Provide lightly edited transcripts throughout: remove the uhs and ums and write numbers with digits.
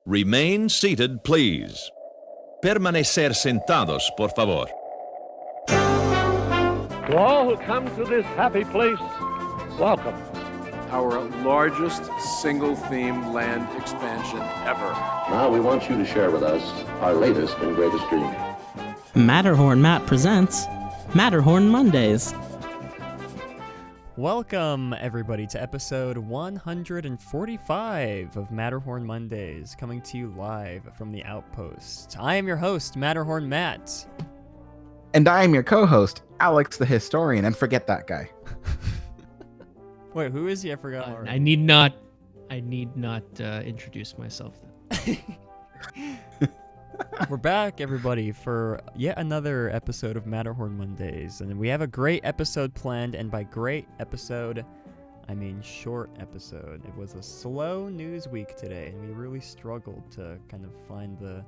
Remain seated, please. Permanecer sentados, por favor. To all who come to this happy place, welcome. Our largest single-theme land expansion ever. Now we want you to share with us our latest and greatest dream. Matterhorn Matt presents Matterhorn Mondays. Welcome, everybody, to episode 145 of Matterhorn Mondays, coming to you live from the Outpost. I am your host, Matterhorn Matt. And I am your co-host, Alex the Historian, and forget that guy. Wait, who is he? I forgot already. I need not introduce myself then. We're back, everybody, for yet another episode of Matterhorn Mondays, and we have a great episode planned, and by great episode, I mean short episode. It was a slow news week today, and we really struggled to kind of find the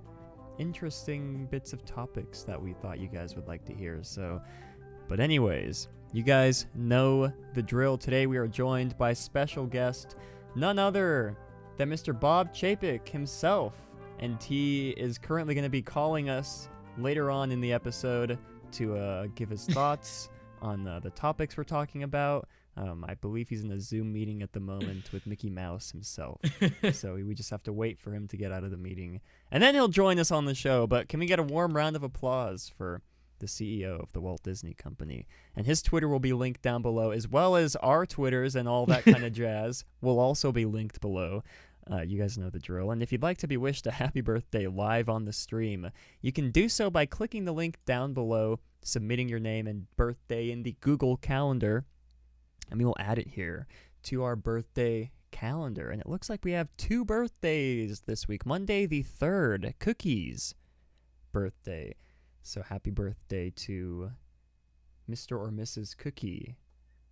interesting bits of topics that we thought you guys would like to hear. But anyways, you guys know the drill. Today we are joined by special guest, none other than Mr. Bob Chapek himself. And he is currently going to be calling us later on in the episode to give his thoughts on the topics we're talking about. I believe he's in a Zoom meeting at the moment with Mickey Mouse himself. So we just have to wait for him to get out of the meeting. And then he'll join us on the show. But can we get a warm round of applause for the CEO of the Walt Disney Company? And his Twitter will be linked down below, as well as our Twitters and all that kind of jazz will also be linked below. You guys know the drill. And if you'd like to be wished a happy birthday live on the stream, you can do so by clicking the link down below, submitting your name and birthday in the Google Calendar, and we will add it here to our birthday calendar. And it looks like we have 2 birthdays this week. Monday the 3rd, Cookie's birthday. So happy birthday to Mr. or Mrs. Cookie.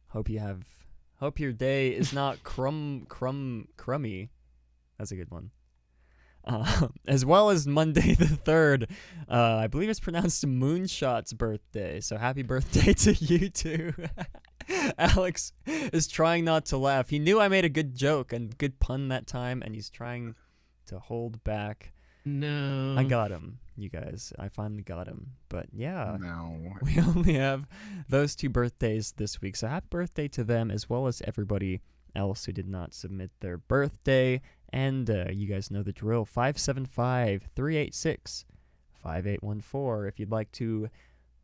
Hope your day is not crummy. That's a good one. As well as Monday the 3rd, I believe it's pronounced Moonshot's birthday. So happy birthday to you too. Alex is trying not to laugh. He knew I made a good joke and good pun that time, and he's trying to hold back. No. I got him, you guys. I finally got him. But yeah, No. we only have those 2 birthdays this week. So happy birthday to them, as well as everybody else who did not submit their birthday. And you guys know the drill. 575-386-5814. If you'd like to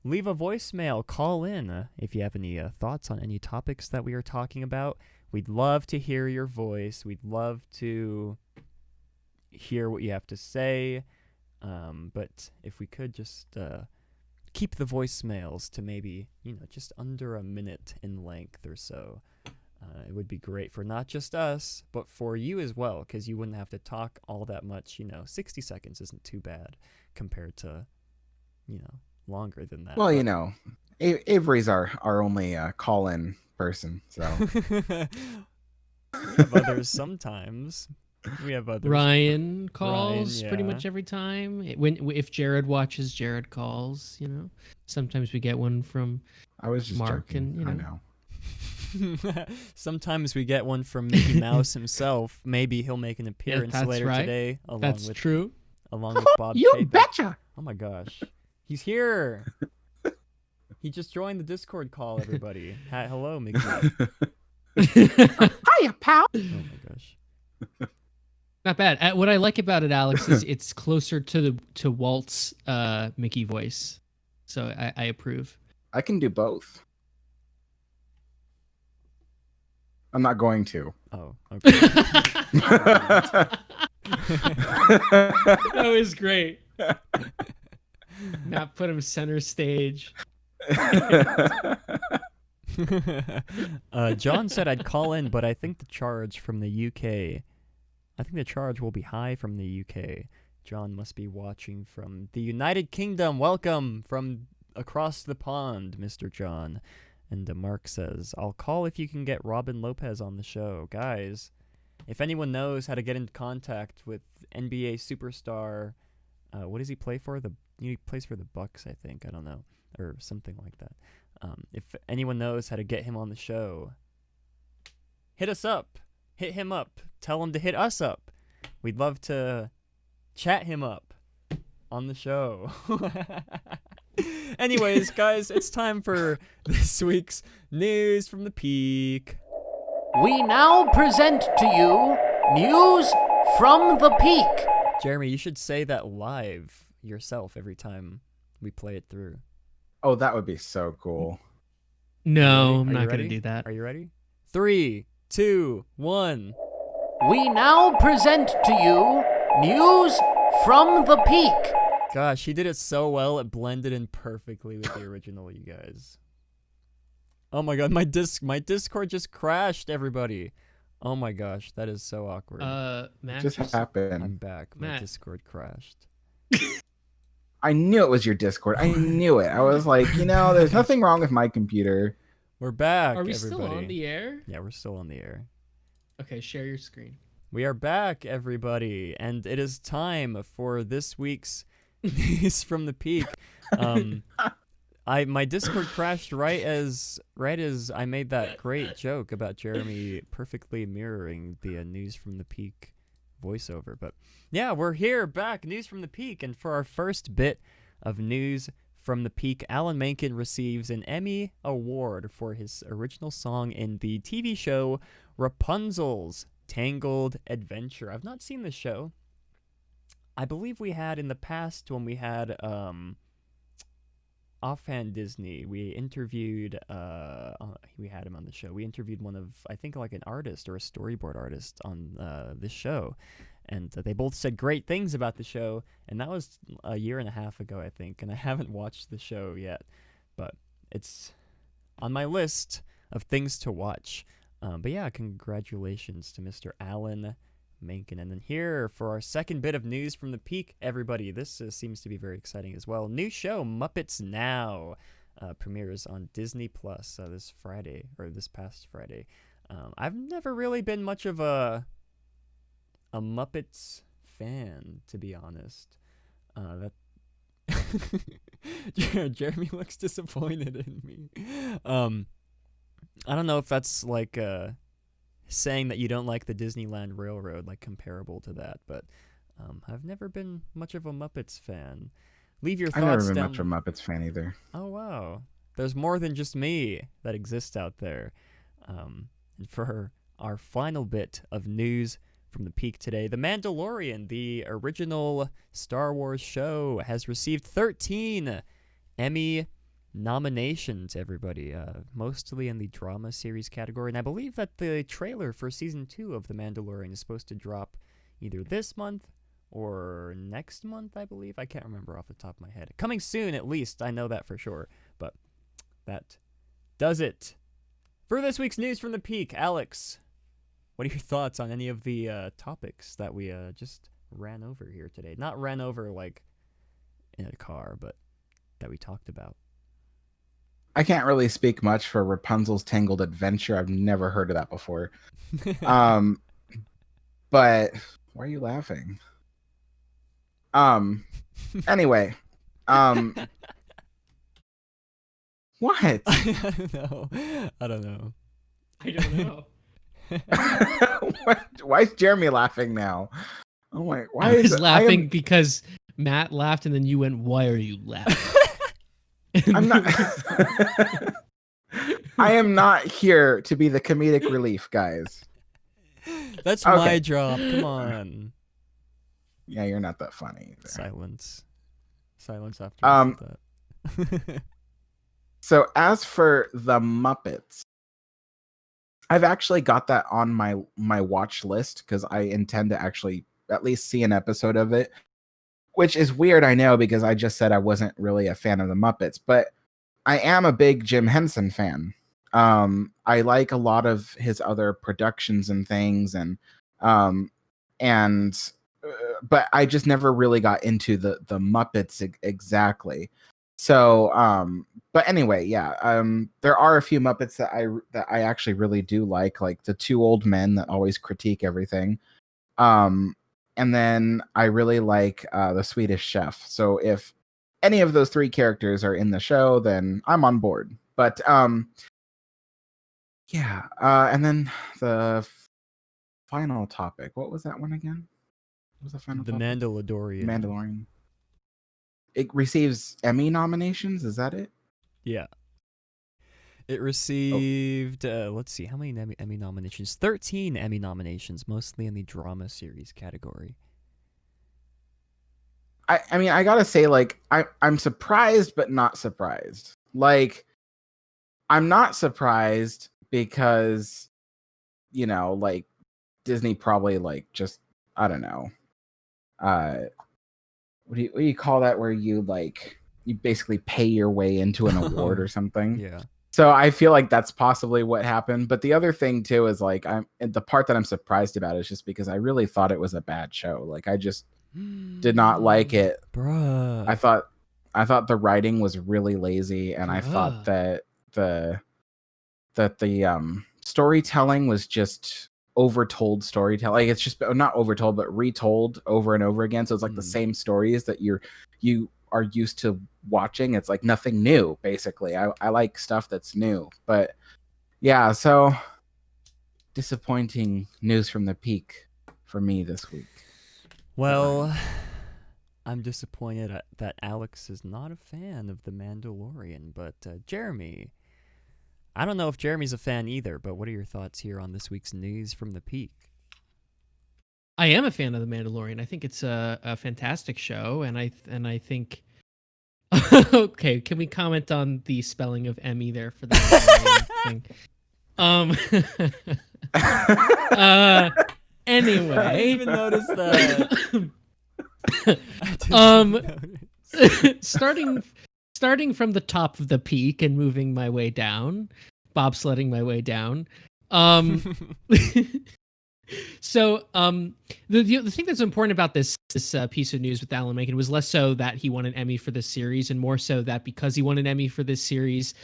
leave a voicemail, call in. If you have any thoughts on any topics that we are talking about, we'd love to hear your voice. We'd love to hear what you have to say. But if we could just keep the voicemails to maybe, just under a minute in length or so. It would be great for not just us, but for you as well, because you wouldn't have to talk all that much. 60 seconds isn't too bad compared to, longer than that. Well, Avery's our only call-in person, so. We have others sometimes. We have others. Ryan calls pretty yeah. much every time. If Jared watches, Jared calls. Sometimes we get one from I was just Mark, joking. and I know. Sometimes we get one from Mickey Mouse himself. Maybe he'll make an appearance that's later right. today. That's true. Along with Bob You Chapek. betcha! Oh my gosh. He's here. He just joined the Discord call, everybody. Hello, Mickey. Hiya, pal! Oh my gosh. Not bad. What I like about it, Alex, is it's closer to Walt's Mickey voice. So I approve. I can do both. I'm not going to. Oh, okay. That was great. Not put him center stage. John said I'd call in, but I think the charge from the UK, will be high from the UK. John must be watching from the United Kingdom. Welcome from across the pond, Mr. John. And Mark says, I'll call if you can get Robin Lopez on the show. Guys, if anyone knows how to get in contact with NBA superstar, what does he play for? He plays for the Bucks, I think. I don't know. Or something like that. If anyone knows how to get him on the show, hit us up. Hit him up. Tell him to hit us up. We'd love to Chat him up on the show. Anyways, guys, it's time for this week's News from the Peak. We now present to you News from the Peak. Jeremy, you should say that live yourself every time we play it through. Oh, that would be so cool. No, I'm Are you not going ready? to do that. Are you ready? 3, 2, 1. We now present to you News from the Peak. Gosh, he did it so well, it blended in perfectly with the original, you guys. Oh my god, my Discord just crashed, everybody. Oh my gosh, that is so awkward. Matt, Just happened. I'm back. My Matt. Discord crashed. I knew it was your Discord. I knew it. I was like, there's nothing wrong with my computer. We're back, are we everybody. still on the air? Yeah, we're still on the air. Okay, share your screen. We are back, everybody, and it is time for this week's News from the Peak. My Discord crashed right as I made that great joke about Jeremy perfectly mirroring the News from the Peak voiceover. But yeah, we're here back, News from the Peak, and for our first bit of News from the Peak, Alan Menken receives an Emmy Award for his original song in the TV show Rapunzel's Tangled Adventure. I've not seen the show. I believe we had in the past when we had Offhand Disney, we interviewed we had him on the show. We interviewed one of, I think, like an artist or a storyboard artist on this show, and they both said great things about the show, and that was a year and a half ago, I think, and I haven't watched the show yet, but it's on my list of things to watch. But yeah, congratulations to Mr. Alan Menken. And then here for our second bit of News from the Peak, everybody, this seems to be very exciting as well. New show Muppets Now premieres on Disney Plus this past Friday. I've never really been much of a Muppets fan, to be honest. Jeremy looks disappointed in me. I don't know if that's like saying that you don't like the Disneyland Railroad, like comparable to that, but I've never been much of a Muppets fan. Leave your thoughts down. I've never been much of a Muppets fan either. Oh wow, there's more than just me that exists out there. And for our final bit of news from the Peak today, The Mandalorian, the original Star Wars show, has received 13 Emmy nominations, everybody, mostly in the drama series category, and I believe that the trailer for season 2 of The Mandalorian is supposed to drop either this month or next month, I believe. I can't remember off the top of my head. Coming soon, at least, I know that for sure, but that does it for this week's News from the Peak. Alex, what are your thoughts on any of the topics that we just ran over here today? Not ran over like in a car, but that we talked about. I can't really speak much for Rapunzel's Tangled Adventure. I've never heard of that before. But why are you laughing? Anyway, what? I don't know. Why is Jeremy laughing now? Oh my! Why I was is laughing because Matt laughed, and then you went, "Why are you laughing?" I'm not. I am not here to be the comedic relief, guys. That's my job. Come on. Yeah, you're not that funny either. Silence after I said that. So as for the Muppets, I've actually got that on my watch list because I intend to actually at least see an episode of it. Which is weird, I know, because I just said I wasn't really a fan of the Muppets, but I am a big Jim Henson fan. I like a lot of his other productions and things, but I just never really got into the Muppets exactly. So, but anyway, yeah, there are a few Muppets that I actually really do like the two old men that always critique everything. And then I really like the Swedish Chef. So if any of those three characters are in the show, then I'm on board. But yeah. And then the final topic. What was that one again? was the final The topic? Mandalorian. Mandalorian. It receives Emmy nominations. Is that it? Yeah. It received, let's see, how many Emmy nominations? 13 Emmy nominations, mostly in the drama series category. I mean, I gotta say, like, I'm surprised, but not surprised. Like, I'm not surprised because, you know, like, Disney probably, like, just, I don't know. What do you call that? Where you, like, you basically pay your way into an award or something. Yeah. So I feel like that's possibly what happened. But the other thing too is like the part that I'm surprised about is just because I really thought it was a bad show. Like I just did not like it. Bruh. I thought the writing was really lazy, and I thought that the storytelling was just overtold storytelling. Like it's just not overtold, but retold over and over again. So it's like the same stories that you are used to watching. It's like nothing new, basically. I like stuff that's new. But yeah, so disappointing news from the peak for me this week. Well, I'm disappointed that Alex is not a fan of The Mandalorian, but Jeremy, I don't know if Jeremy's a fan either, but what are your thoughts here on this week's news from the peak? I am a fan of The Mandalorian. I think it's a fantastic show, and I think. Okay, can we comment on the spelling of Emmy there for the thing? Anyway, I didn't even notice that. Starting from the top of the peak and moving my way down, bobsledding my way down. So the thing that's important about this piece of news with Alan Menken was less so that he won an Emmy for this series, and more so that because he won an Emmy for this series,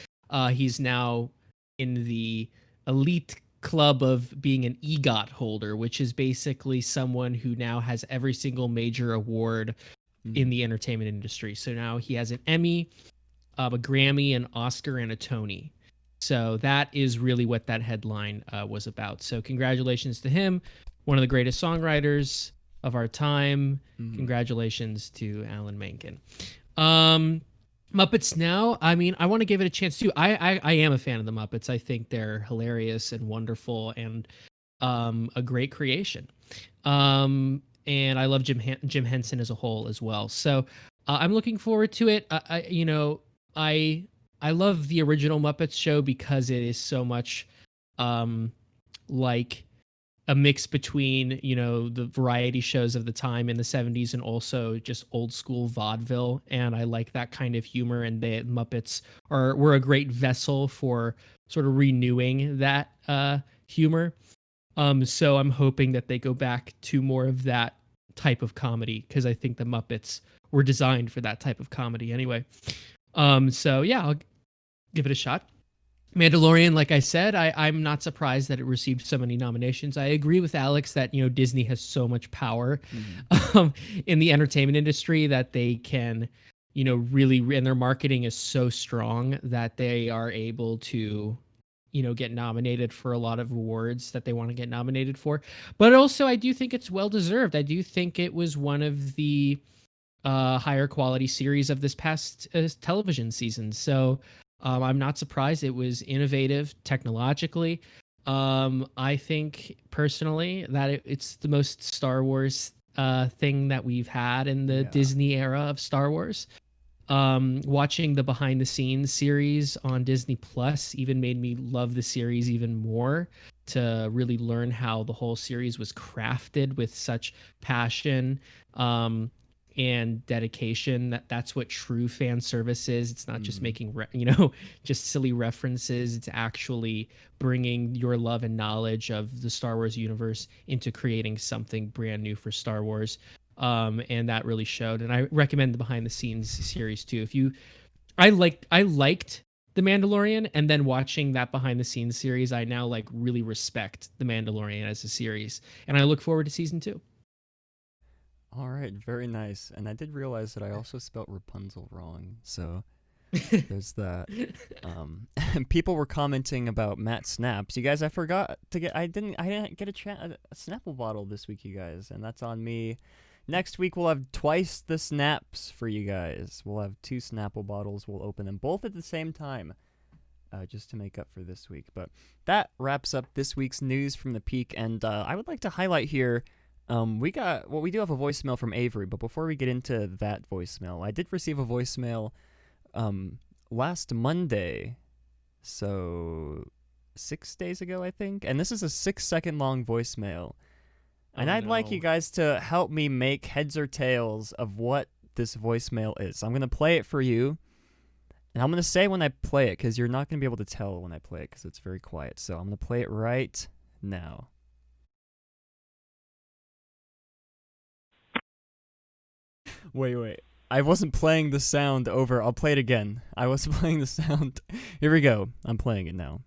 he's now in the elite club of being an EGOT holder, which is basically someone who now has every single major award in the entertainment industry. So now he has an Emmy, a Grammy, an Oscar, and a Tony. So that is really what that headline was about. So congratulations to him, one of the greatest songwriters of our time. Congratulations to Alan Menken. Muppets Now, I mean, I want to give it a chance too. I am a fan of the Muppets. I think they're hilarious and wonderful and a great creation. And I love Jim Henson as a whole as well. So I'm looking forward to it. I love the original Muppets show because it is so much like a mix between, you know, the variety shows of the time in the 70s and also just old school vaudeville. And I like that kind of humor, and the Muppets were a great vessel for sort of renewing that humor. So I'm hoping that they go back to more of that type of comedy, because I think the Muppets were designed for that type of comedy anyway. So yeah, I'll give it a shot. Mandalorian, like I said, I'm not surprised that it received so many nominations. I agree with Alex that, you know, Disney has so much power in the entertainment industry that they can, you know, really, and their marketing is so strong that they are able to, you know, get nominated for a lot of awards that they want to get nominated for. But also, I do think it's well deserved. I do think it was one of the higher quality series of this past television season. So I'm not surprised. It was innovative technologically. I think personally that it's the most Star Wars thing that we've had in the Disney era of Star Wars. Watching the behind the scenes series on Disney Plus even made me love the series even more, to really learn how the whole series was crafted with such passion and dedication. That's what true fan service is. It's not just making just silly references. It's actually bringing your love and knowledge of the Star Wars universe into creating something brand new for Star Wars. And that really showed. And I recommend the behind the scenes series too. I liked The Mandalorian, and then watching that behind the scenes series, I now like really respect The Mandalorian as a series, and I look forward to season 2. All right, very nice. And I did realize that I also spelt Rapunzel wrong, so there's that. And people were commenting about Matt Snaps. You guys, I forgot to get. I didn't get a Snapple bottle this week, you guys, and that's on me. Next week we'll have twice the snaps for you guys. We'll have 2 Snapple bottles. We'll open them both at the same time, just to make up for this week. But that wraps up this week's news from the Peak. And I would like to highlight here, we do have a voicemail from Avery. But before we get into that voicemail, I did receive a voicemail last Monday, so 6 days ago, I think. And this is a 6-second long voicemail. And I'd like you guys to help me make heads or tails of what this voicemail is. I'm going to play it for you. And I'm going to say when I play it, because you're not going to be able to tell when I play it, because it's very quiet. So I'm going to play it right now. Wait. I wasn't playing the sound over. I'll play it again. I wasn't playing the sound. Here we go. I'm playing it now.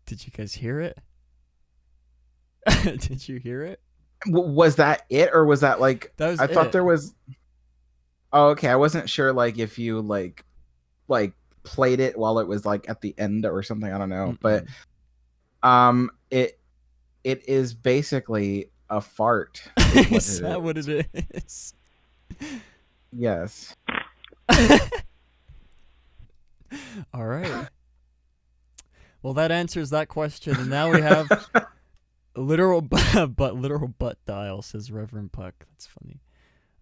Did you guys hear it? Did you hear it? Was that it, or was that like? That was I thought it. there was. Oh, okay. I wasn't sure, like, if you like played it while it was like at the end or something. I don't know, but it is basically a fart. Is that what it is? Yes. All right. Well, that answers that question, and now we have literal butt dial, says Reverend Puck. That's funny.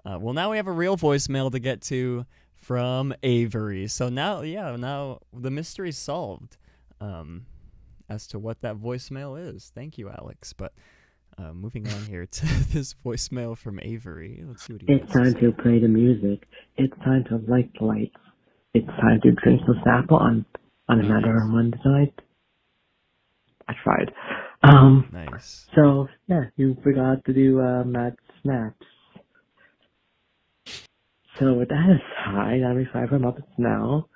Well, now we have a real voicemail to get to from Avery. So now the mystery's solved as to what that voicemail is. Thank you, Alex. But moving on here to this voicemail from Avery. Let's see what he has. It's time to play the music. It's time to light the lights. It's time to drink some Snapple on a Matterhorn Monday night. I tried. Nice. So, yeah, you forgot to do Matt Snaps. So with that aside, I'm excited for Muppets now.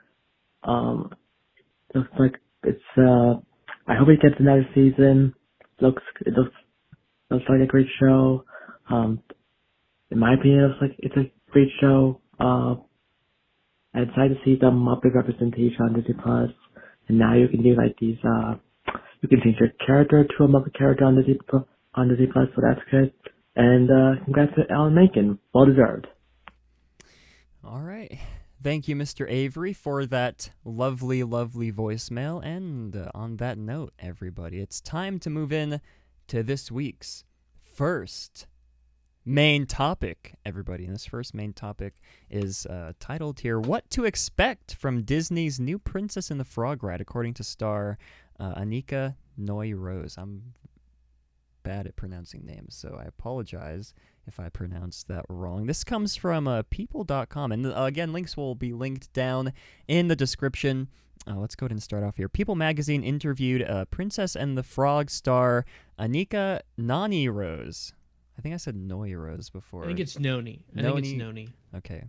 Looks like it's, I hope it gets another season. It looks like a great show. In my opinion, it looks like it's a great show. I'm excited to see the Muppet representation on Disney Plus. And now you can do like these, you can change your character to a Muppet character on Disney Plus, so that's good. And congrats to Alan Menken. Well deserved. All right. Thank you, Mr. Avery, for that lovely, lovely voicemail. And on that note, everybody, it's time to move in to this week's first main topic, everybody. And this first main topic is titled here, What to Expect from Disney's New Princess and the Frog Ride, according to star Anika Noy-Rose. I'm bad at pronouncing names, so I apologize if I pronounced that wrong. This comes from people.com, and again, links will be linked down in the description. Let's go ahead and start off here. People magazine interviewed Princess and the Frog star Anika Noy-Rose. I think I said Noy-Rose before. I think it's Noni. I think it's Noni. Okay.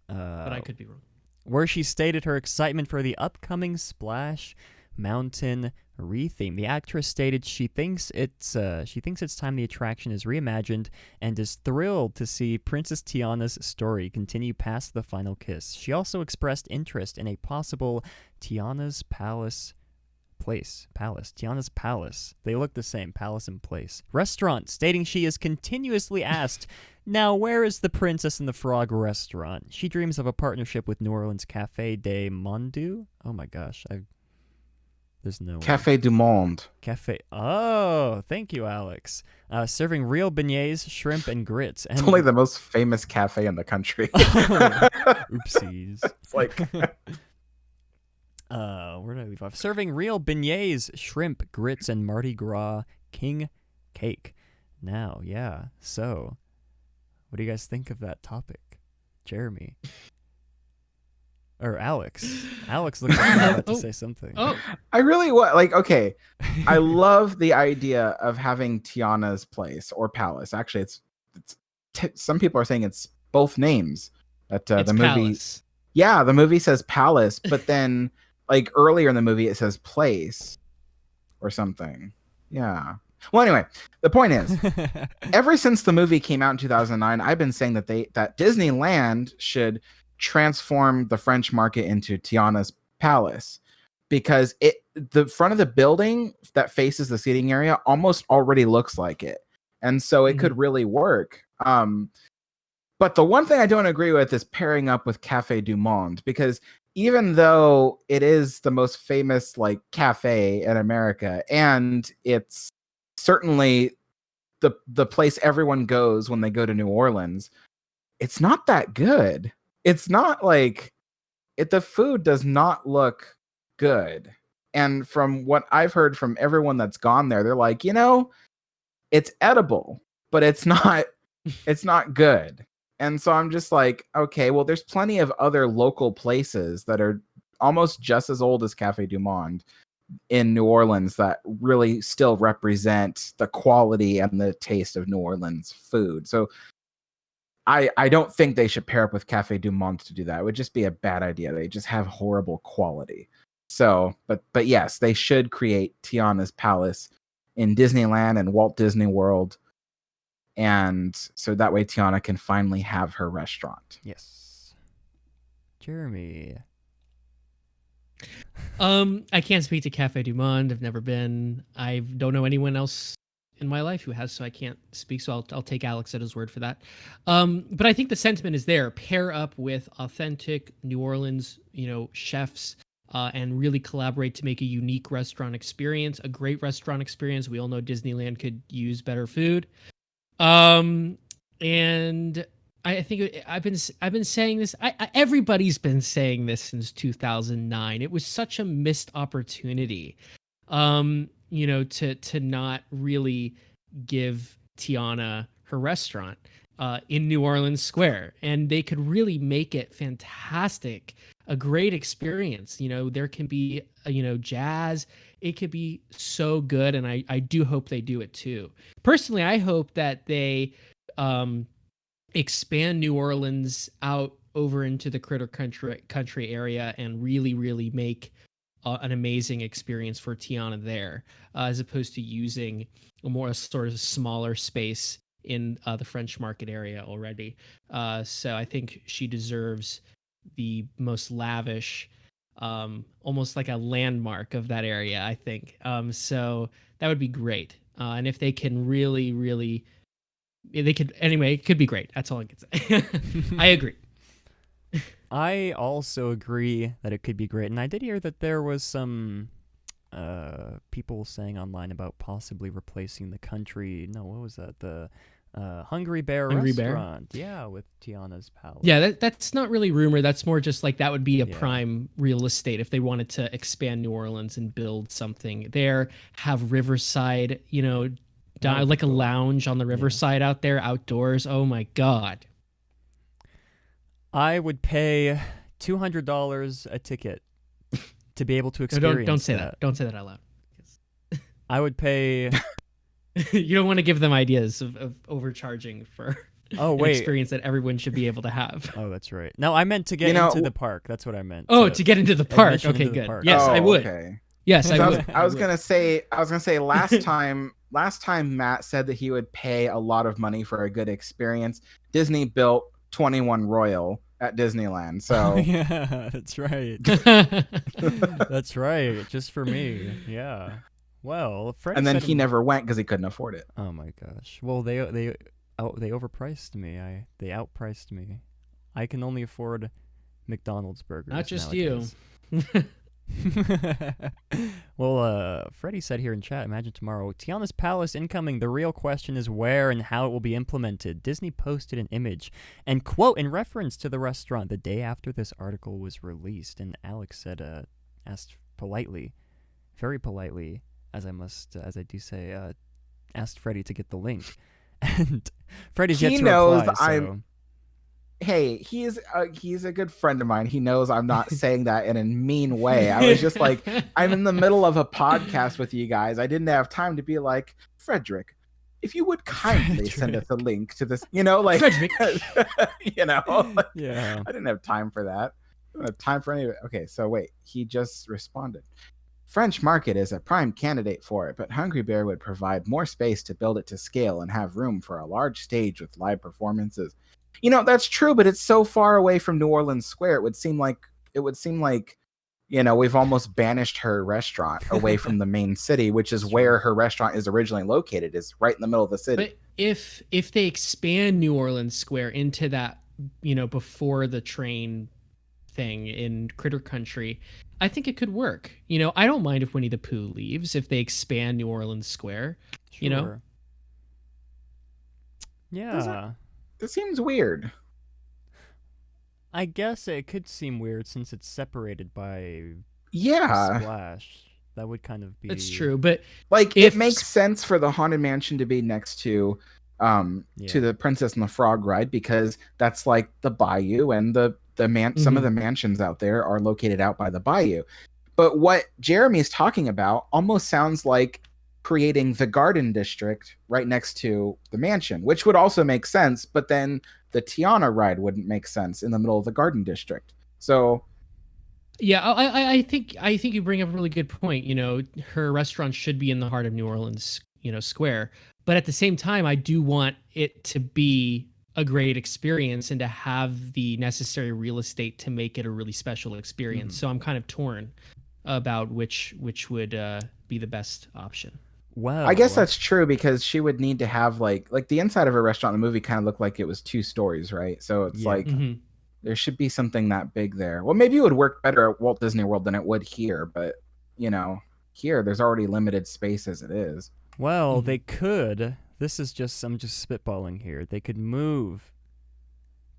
But I could be wrong. Where she stated her excitement for the upcoming Splash Mountain retheme. The actress stated she thinks it's time the attraction is reimagined and is thrilled to see Princess Tiana's story continue past the final kiss. She also expressed interest in a possible Tiana's Palace. Tiana's Palace. They look the same, Palace and Place. Restaurant, stating she is continuously asked, now where is the Princess and the Frog restaurant? She dreams of a partnership with New Orleans Café de Monde. Oh my gosh, there's no Café du Monde. Cafe. Oh, thank you, Alex. Serving real beignets, shrimp, and grits. And It's only the most famous cafe in the country. Oopsies. It's like where did I leave off? Serving real beignets, shrimp, grits, and Mardi Gras king cake. Now, yeah. So, what do you guys think of that topic, Jeremy? Or Alex. Alex looks like he's about to say something. Oh, I really okay. I love the idea of having Tiana's Place or Palace. Actually, it's some people are saying it's both names. That it's the movie, Palace. yeah, the movie says Palace, but then like earlier in the movie it says Place or something. Yeah. Well, anyway, the point is, ever since the movie came out in 2009, I've been saying that Disneyland should transform the French market into Tiana's Palace, because the front of the building that faces the seating area almost already looks like it, and so it could really work. But the one thing I don't agree with is pairing up with Café du Monde, because even though it is the most famous like cafe in America, and it's certainly the place everyone goes when they go to New Orleans, it's not that good. It's not like the food does not look good. And from what I've heard from everyone that's gone there, they're like, it's edible, but it's not good. And so I'm just like, okay, well, there's plenty of other local places that are almost just as old as Café du Monde in New Orleans that really still represent the quality and the taste of New Orleans food. So I don't think they should pair up with Café du Monde to do that. It would just be a bad idea. They just have horrible quality. So, but yes, they should create Tiana's Palace in Disneyland and Walt Disney World. And so that way Tiana can finally have her restaurant. Yes. Jeremy. I can't speak to Café du Monde. I've never been. I don't know anyone else in my life who has, so I can't speak. So I'll take Alex at his word for that. But I think the sentiment is there. Pair up with authentic New Orleans, chefs, and really collaborate to make a unique restaurant experience, a great restaurant experience. We all know Disneyland could use better food. And I think I've been saying this. Everybody's been saying this since 2009. It was such a missed opportunity, to not really give Tiana her restaurant in New Orleans Square, and they could really make it fantastic, a great experience. There can be jazz. It could be so good, and I do hope they do it too. Personally, I hope that they expand New Orleans out over into the Critter Country area and really, really make an amazing experience for Tiana there, as opposed to using a more sort of smaller space in the French Market area already. So I think she deserves the most lavish, almost like a landmark of that area, I think. So that would be great. And if they can really, anyway, it could be great. That's all I can say. I agree. I also agree that it could be great. And I did hear that there was some people saying online about possibly replacing the what was that? The Hungry Bear restaurant. Yeah, with Tiana's Palace. Yeah, that's not really rumor. That's more just like that would be a prime real estate if they wanted to expand New Orleans and build something there, have Riverside, like a lounge on the Riverside out there outdoors. Oh my God. I would pay $200 a ticket to be able to experience don't say that. Don't say that out loud. I would pay... You don't want to give them ideas of overcharging for an experience that everyone should be able to have. Oh, that's right. No, I meant to get into the park. That's what I meant. Oh, to get into the park. Okay, good. Park. Yes, I would. Okay. Yes, I would. I was gonna say last time Matt said that he would pay a lot of money for a good experience. Disney built 21 Royal at Disneyland, so yeah, that's right. That's right. Just for me. Yeah. Well, and then he never went because he couldn't afford it. Oh my gosh! Well, they overpriced me. They outpriced me. I can only afford McDonald's burgers. Not just nowadays. you. Well, Freddie said here in chat, imagine tomorrow, Tiana's Palace incoming. The real question is where and how it will be implemented. Disney posted an image and quote in reference to the restaurant the day after this article was released, and Alex said, asked politely, very politely, as I do say, asked Freddie to get the link, and Freddie's yet to reply. So. Hey, he's a good friend of mine. He knows I'm not saying that in a mean way. I was just like, I'm in the middle of a podcast with you guys. I didn't have time to be like, Frederick, if you would kindly send us a link to this, Frederick. Yeah. I didn't have time for that. I don't have time for any of it. Okay, so wait, he just responded. French Market is a prime candidate for it, but Hungry Bear would provide more space to build it to scale and have room for a large stage with live performances. That's true, but it's so far away from New Orleans Square. It would seem like You know, we've almost banished her restaurant away from the main city, which is where her restaurant is originally located, is right in the middle of the city. But if they expand New Orleans Square into that, you know, before the train thing in Critter Country, I think it could work. You know, I don't mind if Winnie the Pooh leaves if they expand New Orleans Square. You know? Yeah. That seems weird. I guess it could seem weird since it's separated by Splash. That would kind of be... It's true, but... Like, it makes sense for the Haunted Mansion to be next to the Princess and the Frog ride, because that's like the bayou, and some of the mansions out there are located out by the bayou. But what Jeremy's talking about almost sounds like creating the Garden District right next to the mansion, which would also make sense, but then the Tiana ride wouldn't make sense in the middle of the Garden District. So yeah, I think you bring up a really good point. You know, her restaurant should be in the heart of New Orleans, you know, Square. But at the same time, I do want it to be a great experience and to have the necessary real estate to make it a really special experience. So I'm kind of torn about which would be the best option. Wow. I guess that's true, because she would need to have like the inside of her restaurant in the movie kind of looked like it was 2 stories, right? So it's there should be something that big there. Well, maybe it would work better at Walt Disney World than it would here, but you know, here there's already limited space as it is. Well, they could. I'm just spitballing here. They could move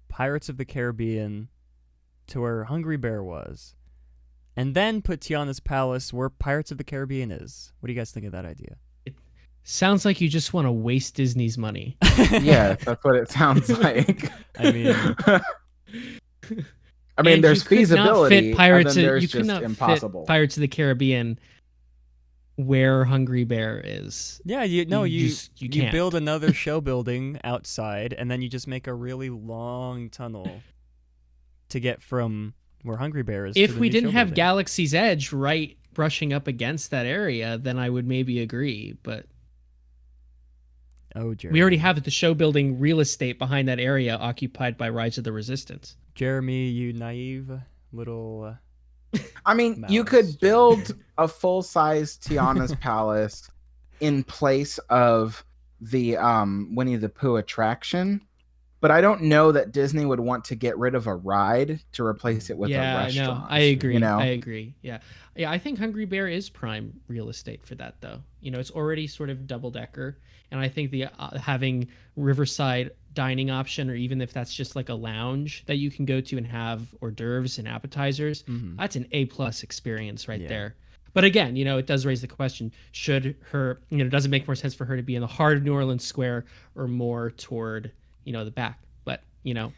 Pirates of the Caribbean to where Hungry Bear was, and then put Tiana's Palace where Pirates of the Caribbean is. What do you guys think of that idea? It sounds like you just want to waste Disney's money. Yeah, that's what it sounds like. I mean, there's feasibility. Fit Pirates and then you could not impossible. Fit Pirates of the Caribbean where Hungry Bear is. Yeah, you build another show building outside, and then you just make a really long tunnel to get from where Hungry Bear is. If we didn't have Galaxy's Edge right brushing up against that area, then I would maybe agree. But Jeremy, we already have the show building real estate behind that area occupied by Rise of the Resistance. Jeremy, you naive little... I mean, you could build a full-size Tiana's Palace in place of the Winnie the Pooh attraction, but I don't know that Disney would want to get rid of a ride to replace it with a restaurant. Yeah, no, I agree. You know? I agree. Yeah, I think Hungry Bear is prime real estate for that, though. You know, it's already sort of double-decker, and I think the having Riverside dining option, or even if that's just like a lounge that you can go to and have hors d'oeuvres and appetizers, that's an A+ experience right there. But again, you know, it does raise the question, should her, you know, does it make more sense for her to be in the heart of New Orleans Square or more toward, you know, the back? But, you know,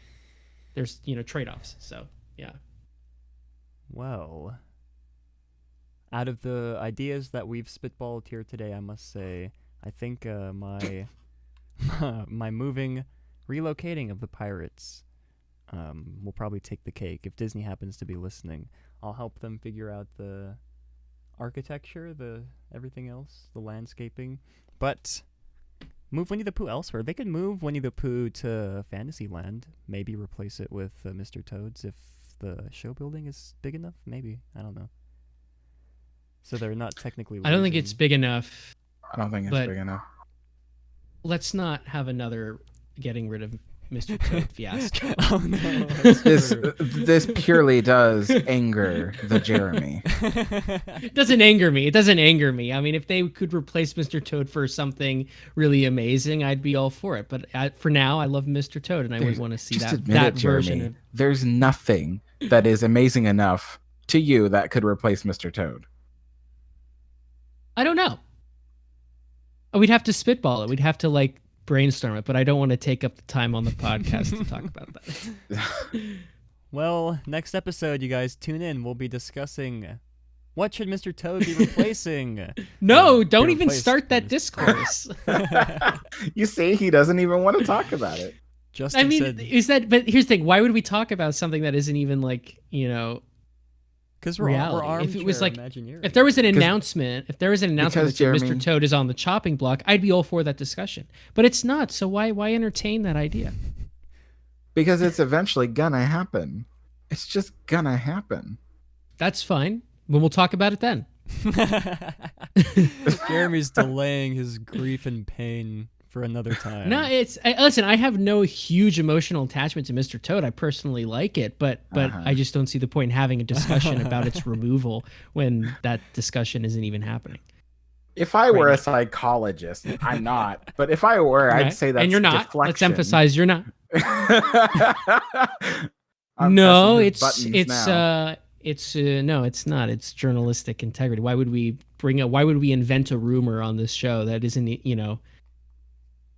there's, you know, trade-offs. So, yeah. Well, out of the ideas that we've spitballed here today, I must say, I think my relocating of the Pirates will probably take the cake. If Disney happens to be listening, I'll help them figure out the architecture, everything else, the landscaping. But move Winnie the Pooh elsewhere. They could move Winnie the Pooh to Fantasyland. Maybe replace it with Mr. Toad's if the show building is big enough. Maybe. I don't know. So they're not technically I don't think it's big enough. I don't think it's big enough. Let's not have another getting rid of Mr. Toad fiasco. Oh no. This purely does anger the Jeremy. It doesn't anger me. It doesn't anger me. I mean, if they could replace Mr. Toad for something really amazing, I'd be all for it. But for now, I love Mr. Toad, and I would want to see that version. Jeremy. There's nothing that is amazing enough to you that could replace Mr. Toad. I don't know. We'd have to spitball it. We'd have to brainstorm it, but I don't want to take up the time on the podcast to talk about that. Well, next episode, you guys tune in. We'll be discussing what should Mr. Toad be replacing. No, don't even start that discourse. You see, he doesn't even want to talk about it. Justin said, but here's the thing. Why would we talk about something that isn't even because reality? If it was if there was an announcement, that Mr. Toad is on the chopping block, I'd be all for that discussion. But it's not. So why entertain that idea? Because it's eventually gonna happen. It's just gonna happen. That's fine. Well, we'll talk about it then. Jeremy's delaying his grief and pain for another time. No, listen. I have no huge emotional attachment to Mr. Toad. I personally like it, but I just don't see the point in having a discussion about its removal when that discussion isn't even happening. If I were a psychologist, I'm not. But if I were, I'd say that's and you're not. deflection. Let's emphasize you're not. No, it's no, it's not. It's journalistic integrity. Why would we invent a rumor on this show that isn't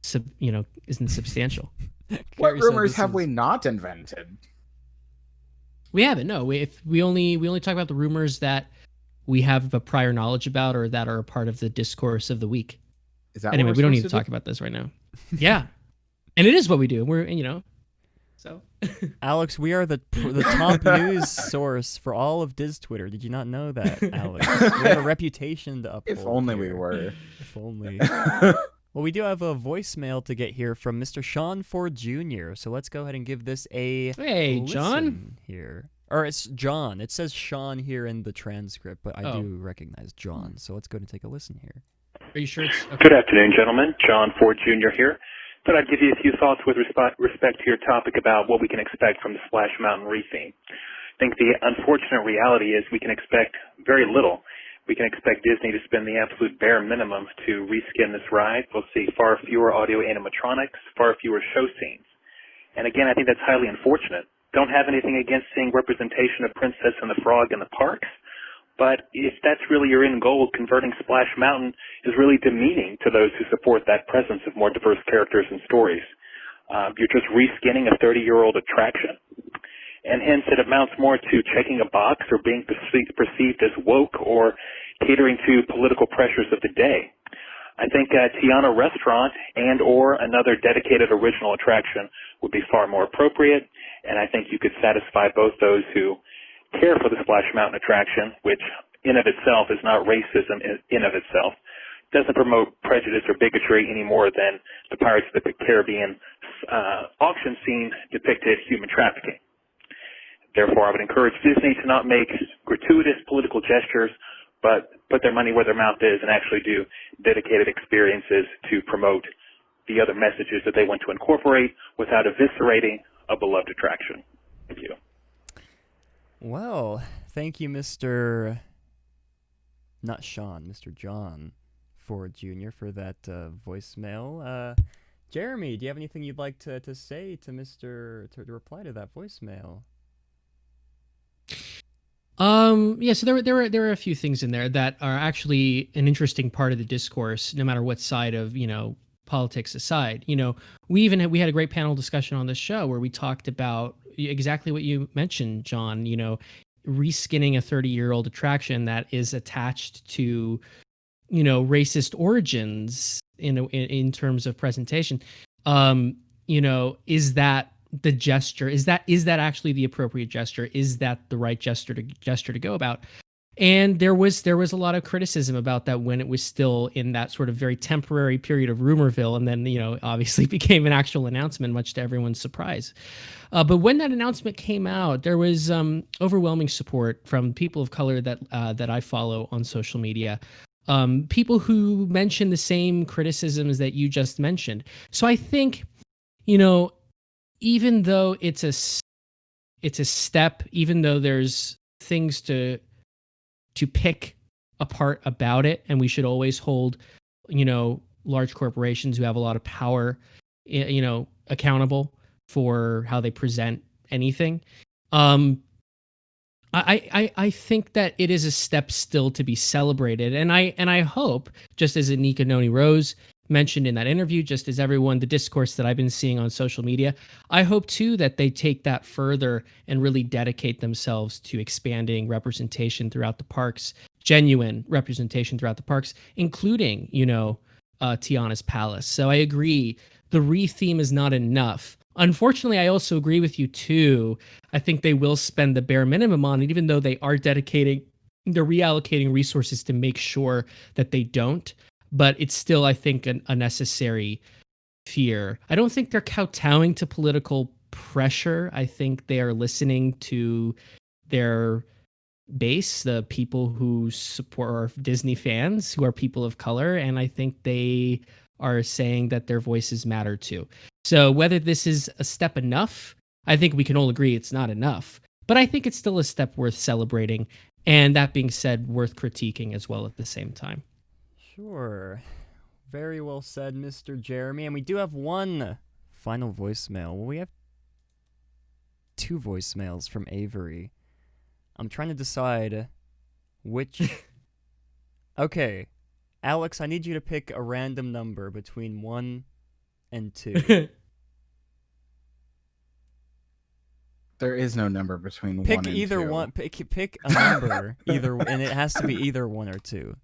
isn't substantial? What rumors have we not invented? We haven't. No, we only talk about the rumors that we have a prior knowledge about or that are a part of the discourse of the week. Is that anyway? We don't need to talk about this right now. Yeah, and it is what we do. We're so. Alex, we are the top news source for all of Diz Twitter. Did you not know that, Alex? We have a reputation to uphold. If only we were. If only. Well, we do have a voicemail to get here from Mr. Sean Ford Jr. So let's go ahead and give this a Hey, listen John. Here. Or it's John. It says Sean here in the transcript, but I do recognize John. So let's go ahead and take a listen here. Are you sure it's okay? Good afternoon, gentlemen. John Ford Jr. here. Thought I'd give you a few thoughts with respect to your topic about what we can expect from the Splash Mountain retheme. I think the unfortunate reality is we can expect very little. We can expect Disney to spend the absolute bare minimum to reskin this ride. We'll see far fewer audio animatronics, far fewer show scenes. And again, I think that's highly unfortunate. Don't have anything against seeing representation of Princess and the Frog in the parks, but if that's really your end goal, converting Splash Mountain is really demeaning to those who support that presence of more diverse characters and stories. You're just reskinning a 30-year-old attraction, and hence it amounts more to checking a box or being perceived as woke or catering to political pressures of the day. I think Tiana Restaurant and or another dedicated original attraction would be far more appropriate, and I think you could satisfy both those who care for the Splash Mountain attraction, which in of itself is not racism in of itself, doesn't promote prejudice or bigotry any more than the Pirates of the Caribbean auction scene depicted human trafficking. Therefore, I would encourage Disney to not make gratuitous political gestures, but put their money where their mouth is and actually do dedicated experiences to promote the other messages that they want to incorporate without eviscerating a beloved attraction. Thank you. Well, thank you, Mr. Not Sean, Mr. John Ford Jr. for that voicemail. Jeremy, do you have anything you'd like to say to to reply to that voicemail? Yeah, so there are a few things in there that are actually an interesting part of the discourse, no matter what side of, politics aside. We had a great panel discussion on this show where we talked about exactly what you mentioned, John, reskinning a 30-year-old attraction that is attached to, racist origins in terms of presentation. Is that the gesture? Is that actually the appropriate gesture? Is that the right gesture to go about? And there was a lot of criticism about that when it was still in that sort of very temporary period of rumorville, and then obviously became an actual announcement, much to everyone's surprise. But when that announcement came out, there was overwhelming support from people of color that I follow on social media. People who mentioned the same criticisms that you just mentioned. So I think, even though it's a step, even though there's things to pick apart about it, and we should always hold, large corporations who have a lot of power, accountable for how they present anything. I think that it is a step still to be celebrated, and I hope, just as Anika Noni Rose mentioned in that interview, just as the discourse that I've been seeing on social media, I hope too that they take that further and really dedicate themselves to expanding representation throughout the parks, genuine representation throughout the parks, including, Tiana's Palace. So I agree, the retheme is not enough. Unfortunately, I also agree with you too. I think they will spend the bare minimum on it, even though they're reallocating resources to make sure that they don't. But it's still, I think, a necessary fear. I don't think they're kowtowing to political pressure. I think they are listening to their base, the people who support are Disney fans, who are people of color, and I think they are saying that their voices matter too. So whether this is a step enough, I think we can all agree it's not enough, but I think it's still a step worth celebrating, and that being said, worth critiquing as well at the same time. Sure. Very well said, Mr. Jeremy. And we do have one final voicemail. Well, we have 2 voicemails from Avery. I'm trying to decide which... Okay. Alex, I need you to pick a random number between 1 and 2. There is no number between Pick 1 and either 2. one. Pick a number, and it has to be either 1 or 2.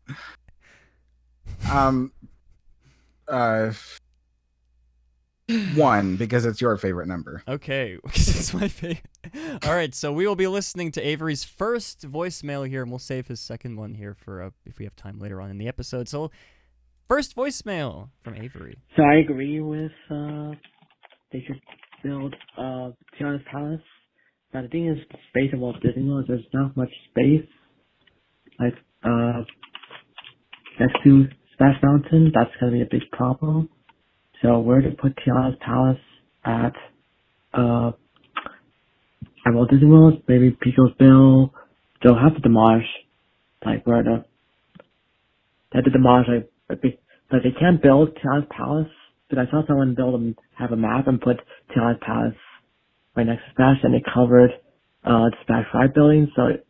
1, because it's your favorite number. Okay, because it's my favorite. All right, so we will be listening to Avery's first voicemail here, and we'll save his second one here for if we have time later on in the episode. So, first voicemail from Avery. So I agree with they should build Tiana's Palace. But the thing is, the space of Walt Disney World, there's not much space. Like next to Splash Mountain, that's gonna be a big problem. So where to put Tiana's Palace at Walt Disney World? Maybe Pico's Bill. They'll have to demolish like where they have to demolish like but they can't build Tiana's Palace. Because I saw someone have a map and put Tiana's Palace right next to Splash, and they covered the Splash 5 building, so it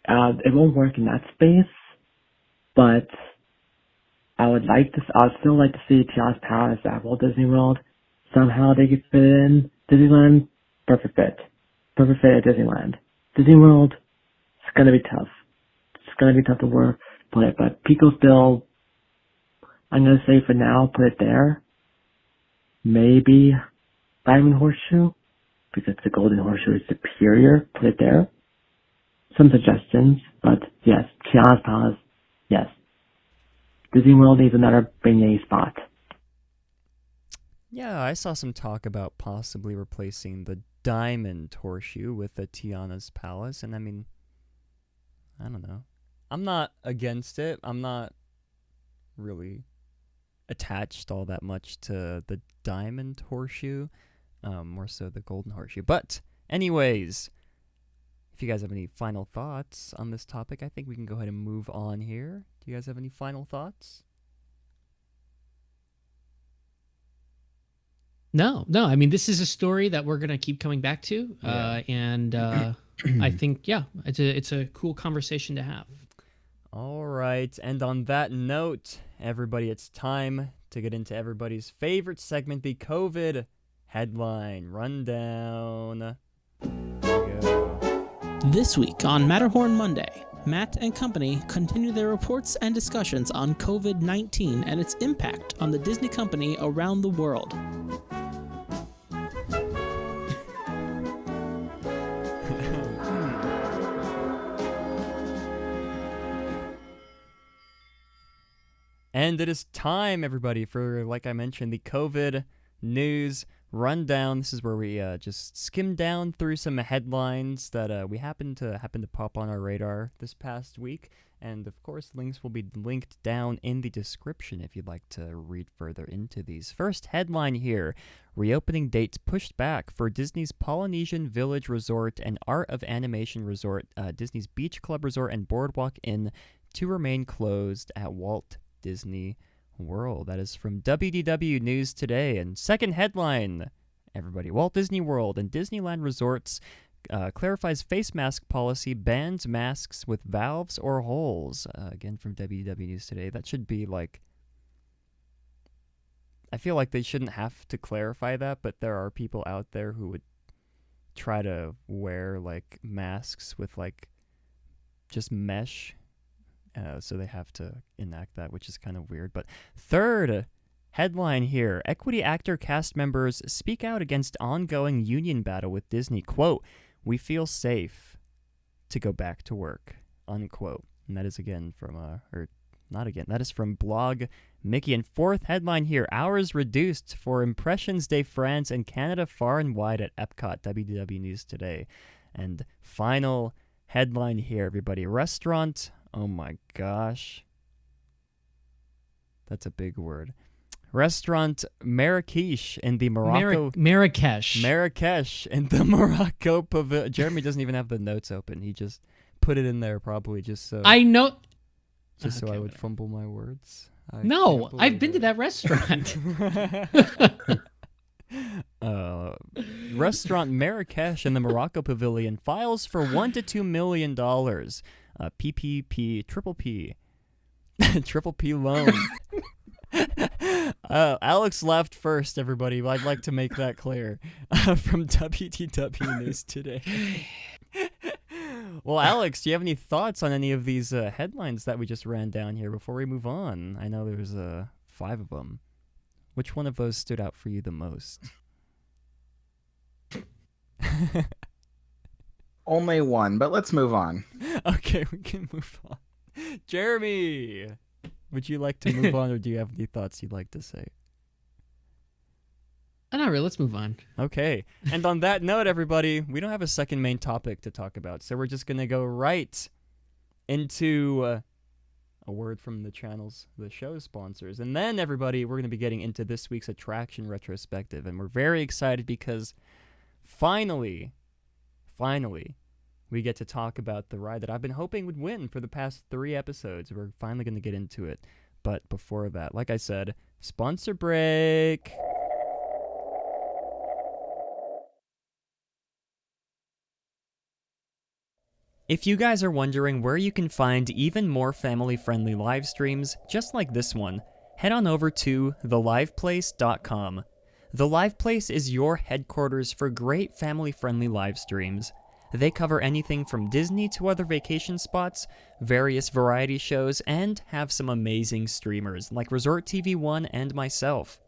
won't work in that space. But I'd still like to see Tiana's Palace at Walt Disney World. Somehow they could fit in Disneyland. Perfect fit at Disneyland. Disney World, it's gonna be tough. It's gonna be tough to work, but Pico's Bill, I'm gonna say for now, put it there. Maybe Diamond Horseshoe, because the Golden Horseshoe is superior. Put it there. Some suggestions, but yes, Tiana's Palace, yes. Disney World needs another beignet spot. Yeah, I saw some talk about possibly replacing the Diamond Horseshoe with the Tiana's Palace, and I mean, I don't know. I'm not against it. I'm not really attached all that much to the Diamond Horseshoe, more so the Golden Horseshoe. But anyways, if you guys have any final thoughts on this topic, I think we can go ahead and move on here. Do you guys have any final thoughts? No. I mean, this is a story that we're gonna keep coming back to, and I think it's a cool conversation to have. All right, and on that note, everybody, it's time to get into everybody's favorite segment, the COVID headline rundown. Here we go. This week on Matterhorn Monday, Matt and company continue their reports and discussions on COVID-19 and its impact on the Disney company around the world. And it is time, everybody, for, like I mentioned, the COVID news rundown. This is where we just skim down through some headlines that we happen to pop on our radar this past week. And, of course, links will be linked down in the description if you'd like to read further into these. First headline here, reopening dates pushed back for Disney's Polynesian Village Resort and Art of Animation Resort, Disney's Beach Club Resort and Boardwalk Inn to remain closed at Walt Disney World. That is from WDW News Today. And second headline, everybody, Walt Disney World and Disneyland Resorts clarifies face mask policy, bans masks with valves or holes. Again, from WDW News Today. That should be like, I feel like they shouldn't have to clarify that, but there are people out there who would try to wear like masks with like just mesh. So they have to enact that, which is kind of weird. But third headline here, equity actor cast members speak out against ongoing union battle with Disney. Quote, we feel safe to go back to work, unquote. And that is again from, that is from Blog Mickey. And fourth headline here, hours reduced for Impressions Day France and Canada far and wide at Epcot, WDW News Today. And final headline here, everybody. Restaurant. Oh my gosh. That's a big word. Restaurant Marrakesh in the Morocco. Marrakesh in the Morocco Pavilion. Jeremy doesn't even have the notes open. He just put it in there probably just so. I know. Just so I would fumble my words. No, I've been to that restaurant. Restaurant Marrakesh in the Morocco Pavilion files for $1 to $2 million. PPP, triple P loan. Alex laughed first, everybody. I'd like to make that clear. From WTW News Today. Well, Alex, do you have any thoughts on any of these headlines that we just ran down here before we move on? I know there's 5 of them. Which one of those stood out for you the most? Only one, but let's move on. Okay, we can move on. Jeremy, would you like to move on, or do you have any thoughts you'd like to say? Not really. Let's move on. Okay. And on that note, everybody, we don't have a second main topic to talk about, so we're just going to go right into a word from the show sponsors. And then, everybody, we're going to be getting into this week's Attraction Retrospective. And we're very excited because finally, we get to talk about the ride that I've been hoping would win for the past 3 episodes. We're finally going to get into it. But before that, like I said, sponsor break. If you guys are wondering where you can find even more family-friendly live streams, just like this one, head on over to theliveplace.com. The Live Place is your headquarters for great family-friendly live streams. They cover anything from Disney to other vacation spots, various variety shows, and have some amazing streamers like Resort TV 1 and myself.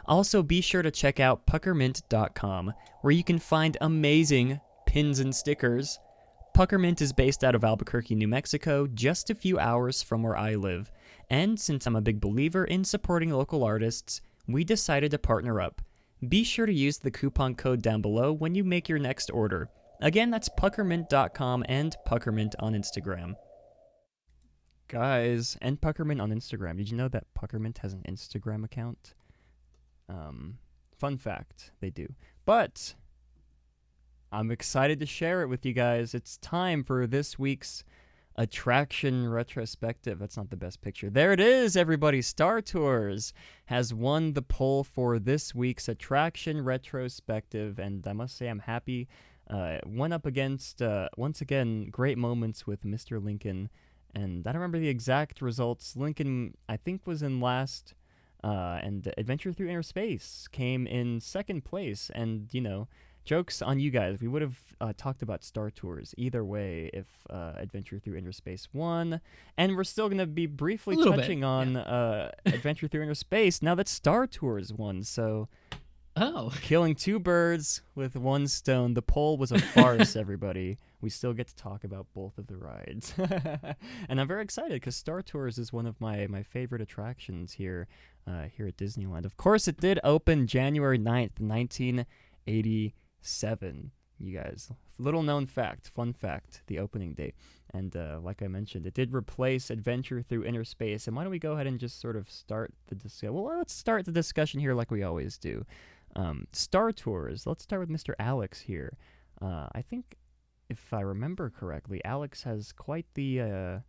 Also, be sure to check out puckermint.com, where you can find amazing pins and stickers. Puckermint is based out of Albuquerque, New Mexico, just a few hours from where I live, and since I'm a big believer in supporting local artists, we decided to partner up. Be sure to use the coupon code down below when you make your next order. Again, that's puckermint.com and puckermint on Instagram. Guys, and puckermint on Instagram. Did you know that puckermint has an Instagram account? Fun fact, they do. But I'm excited to share it with you guys. It's time for this week's Attraction Retrospective. That's not the best picture. There it is, everybody. Star Tours has won the poll for this week's Attraction Retrospective, and I must say I'm happy. Went up against, once again, great moments with Mr. Lincoln, and I don't remember the exact results. Lincoln, I think, was in last, and Adventure Through Inner Space came in second place, and, you know, joke's on you guys. We would have talked about Star Tours either way if Adventure Through Inner Space won. And we're still going to be briefly touching on Adventure Through Inner Space now that Star Tours won. So, killing 2 birds with 1 stone. The poll was a farce, everybody. We still get to talk about both of the rides. And I'm very excited because Star Tours is one of my favorite attractions here at Disneyland. Of course, it did open January 9th, 1987. You guys, little known fact, fun fact, the opening date. And like I mentioned, it did replace Adventure Through Inner Space. And why don't we go ahead and just sort of start the discussion? Well, let's start the discussion here like we always do. Star Tours. Let's start with Mr. Alex here. I think, if I remember correctly, Alex has quite the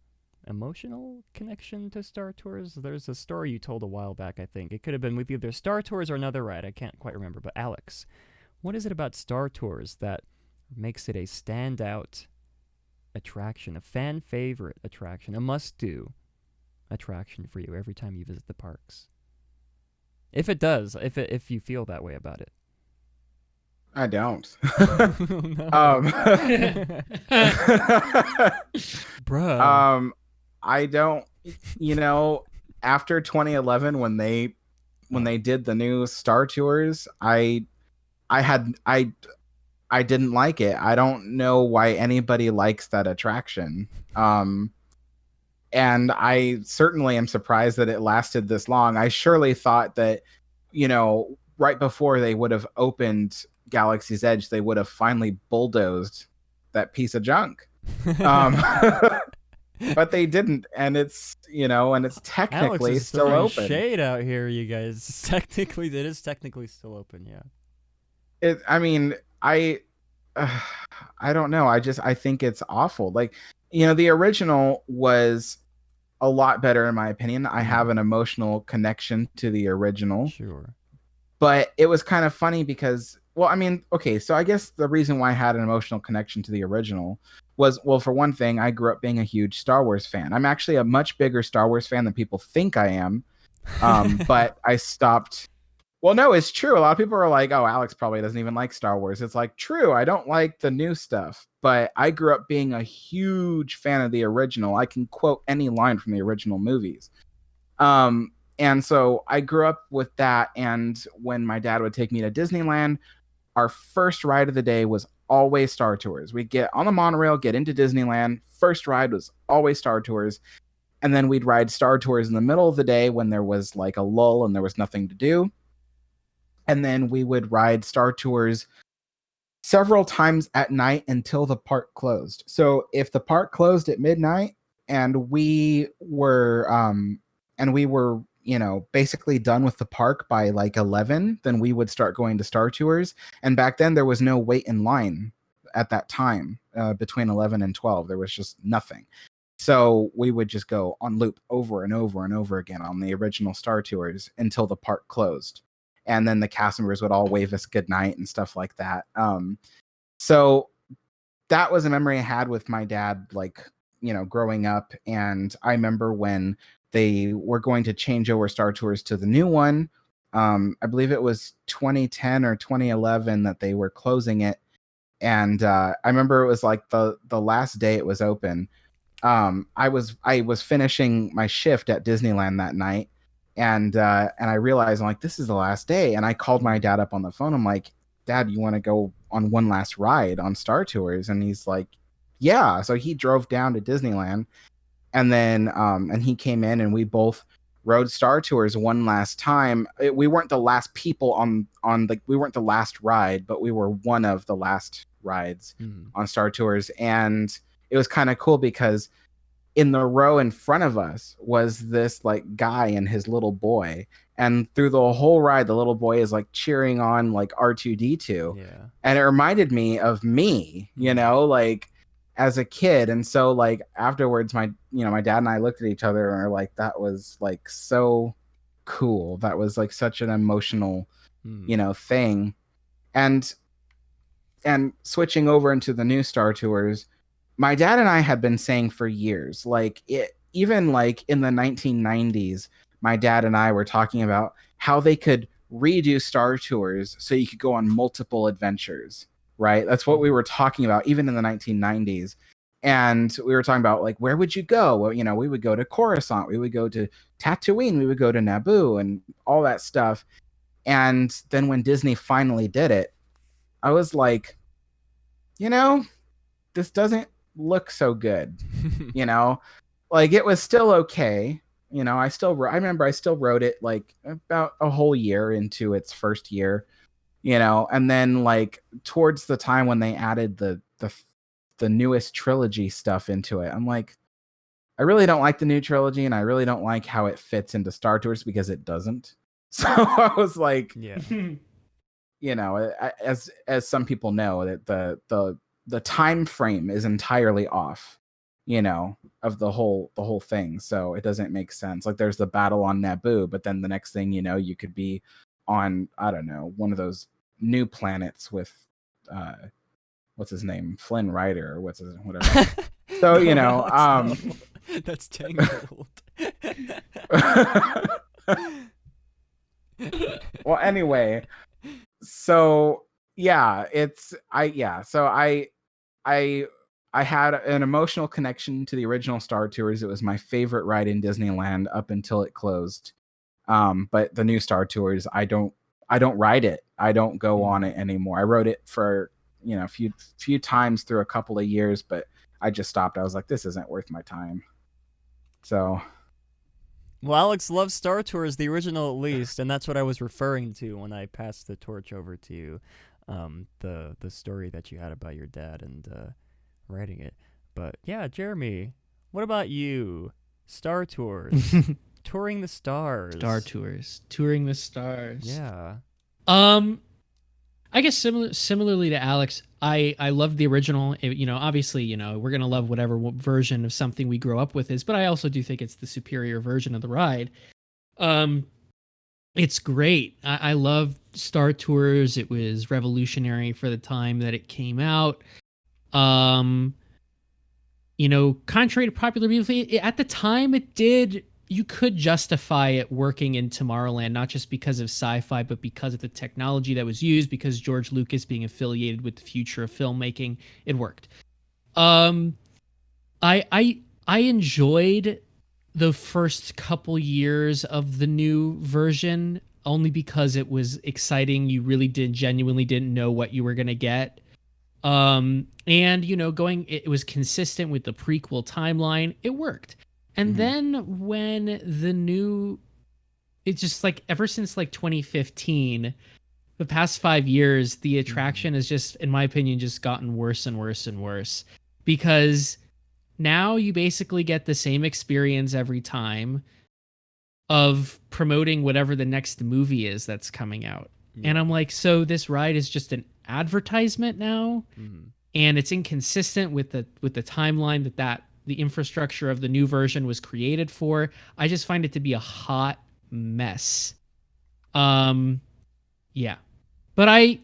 emotional connection to Star Tours. There's a story you told a while back, I think. It could have been with either Star Tours or another ride. I can't quite remember. But Alex, what is it about Star Tours that makes it a standout attraction, a fan favorite attraction, a must-do attraction for you every time you visit the parks? If it does, if you feel that way about it. I don't. Bruh. I don't. You know, after 2011, when they did the new Star Tours, I didn't like it. I don't know why anybody likes that attraction. And I certainly am surprised that it lasted this long. I surely thought that, you know, right before they would have opened Galaxy's Edge, they would have finally bulldozed that piece of junk. Um, but they didn't, and it's and it's technically Alex is still throwing open. shade out here, you guys. It is technically still open, yeah. I mean, I don't know. I think it's awful. Like, the original was a lot better in my opinion. I have an emotional connection to the original. Sure. But it was kind of funny because, well, I mean, okay, so I guess the reason why I had an emotional connection to the original was, well, for one thing, I grew up being a huge Star Wars fan. I'm actually a much bigger Star Wars fan than people think I am. But I stopped. Well, no, it's true. A lot of people are like, oh, Alex probably doesn't even like Star Wars. It's like, true, I don't like the new stuff. But I grew up being a huge fan of the original. I can quote any line from the original movies. And so I grew up with that. And when my dad would take me to Disneyland, our first ride of the day was always Star Tours. We'd get on the monorail, get into Disneyland. First ride was always Star Tours. And then we'd ride Star Tours in the middle of the day when there was like a lull and there was nothing to do. And then we would ride Star Tours several times at night until the park closed. So if the park closed at midnight and we were basically done with the park by like 11, then we would start going to Star Tours. And back then there was no wait in line at that time. Between 11 and 12, there was just nothing. So we would just go on loop over and over and over again on the original Star Tours until the park closed. And then the cast members would all wave us goodnight and stuff like that. So that was a memory I had with my dad, like, growing up. And I remember when they were going to change over Star Tours to the new one. I believe it was 2010 or 2011 that they were closing it. And I remember it was like the last day it was open. I was finishing my shift at Disneyland that night. And I realized, I'm like, this is the last day. And I called my dad up on the phone. I'm like, Dad, you want to go on one last ride on Star Tours? And he's like, yeah. So he drove down to Disneyland, and then and he came in, and we both rode Star Tours one last time. We weren't the last people on we weren't the last ride, but we were one of the last rides on Star Tours. And it was kind of cool because in the row in front of us was this like guy and his little boy, and through the whole ride the little boy is like cheering on like R2D2. Yeah. And it reminded me of me, like as a kid. And so like afterwards my dad and I looked at each other and were like, that was like so cool. That was like such an emotional thing. And switching over into the new Star Tours, my dad and I had been saying for years, like even like in the 1990s, my dad and I were talking about how they could redo Star Tours so you could go on multiple adventures, right? That's what we were talking about even in the 1990s. And we were talking about like, where would you go? Well, we would go to Coruscant, we would go to Tatooine, we would go to Naboo and all that stuff. And then when Disney finally did it, I was like, this doesn't look so good. Like it was still okay. I remember I still wrote it like about a whole year into its first year, and then like towards the time when they added the newest trilogy stuff into it, I'm like, I really don't like the new trilogy, and I really don't like how it fits into Star Tours because it doesn't. So I was like, yeah. As some people know, that the time frame is entirely off, of the whole thing. So it doesn't make sense. Like there's the battle on Naboo, but then the next thing you could be on, I don't know, one of those new planets with what's his name, Flynn Rider, or whatever. So that's Tangled. Well, anyway, so yeah, so I had an emotional connection to the original Star Tours. It was my favorite ride in Disneyland up until it closed. But the new Star Tours, I don't ride it. I don't go on it anymore. I rode it for a few times through a couple of years, but I just stopped. I was like, this isn't worth my time. So. Well, Alex loves Star Tours, the original at least, and that's what I was referring to when I passed the torch over to you. The story that you had about your dad and writing it. But yeah, Jeremy, what about you? Star Tours. Touring the stars. Star Tours. Touring the stars. Yeah. I guess similarly to Alex, I love the original. Obviously, we're gonna love whatever version of something we grow up with is, but I also do think it's the superior version of the ride. It's great. I love Star Tours. It was revolutionary for the time that it came out. Contrary to popular belief, at the time it did. You could justify it working in Tomorrowland, not just because of sci-fi, but because of the technology that was used, because George Lucas being affiliated with the future of filmmaking, it worked. I enjoyed the first couple years of the new version only because it was exciting. You really genuinely didn't know what you were going to get. It was consistent with the prequel timeline. It worked. And then when it's just like ever since like 2015, the past 5 years, the attraction has just, in my opinion, just gotten worse and worse and worse, because now you basically get the same experience every time of promoting whatever the next movie is that's coming out. Yeah. And I'm like, so this ride is just an advertisement now, and it's inconsistent with the timeline that the infrastructure of the new version was created for. I just find it to be a hot mess. Yeah. But I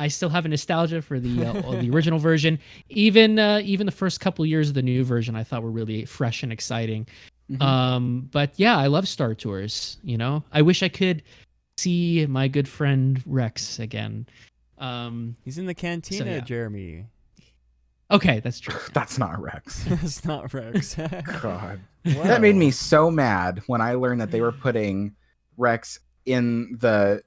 still have a nostalgia for the original version. Even the first couple years of the new version I thought were really fresh and exciting. But yeah, I love Star Tours, I wish I could see my good friend Rex again. He's in the cantina, so, yeah. Jeremy. Okay, that's true. That's not Rex. That's not Rex. God. Whoa. That made me so mad when I learned that they were putting Rex in the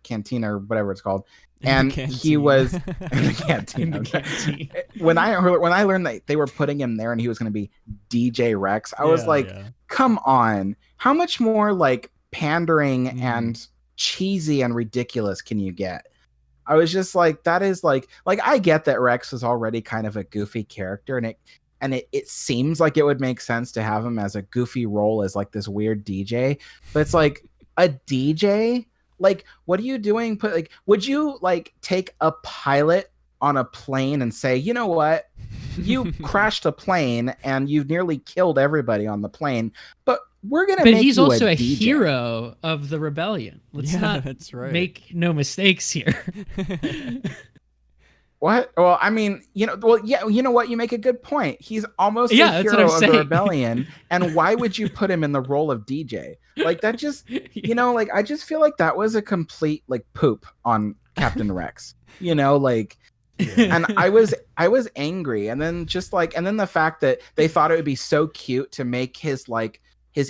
cantina or whatever it's called. And he was in the canteen. Okay. When I learned that they were putting him there and he was going to be DJ Rex, I was like, come on. How much more like pandering and cheesy and ridiculous can you get? I was just like, that is like I get that Rex was already kind of a goofy character, and it seems like it would make sense to have him as a goofy role as like this weird DJ, but it's like a DJ, like what are you doing? Would you like take a pilot on a plane and say, you know what, you crashed a plane and you've nearly killed everybody on the plane, but we're gonna. But he's also a hero of the rebellion. Let's not make no mistakes here. What? Well, I mean, you know what? You make a good point. He's almost a hero of the rebellion, and why would you put him in the role of DJ? Like that just, I just feel like that was a complete like poop on Captain Rex. And I was angry, and then the fact that they thought it would be so cute to make his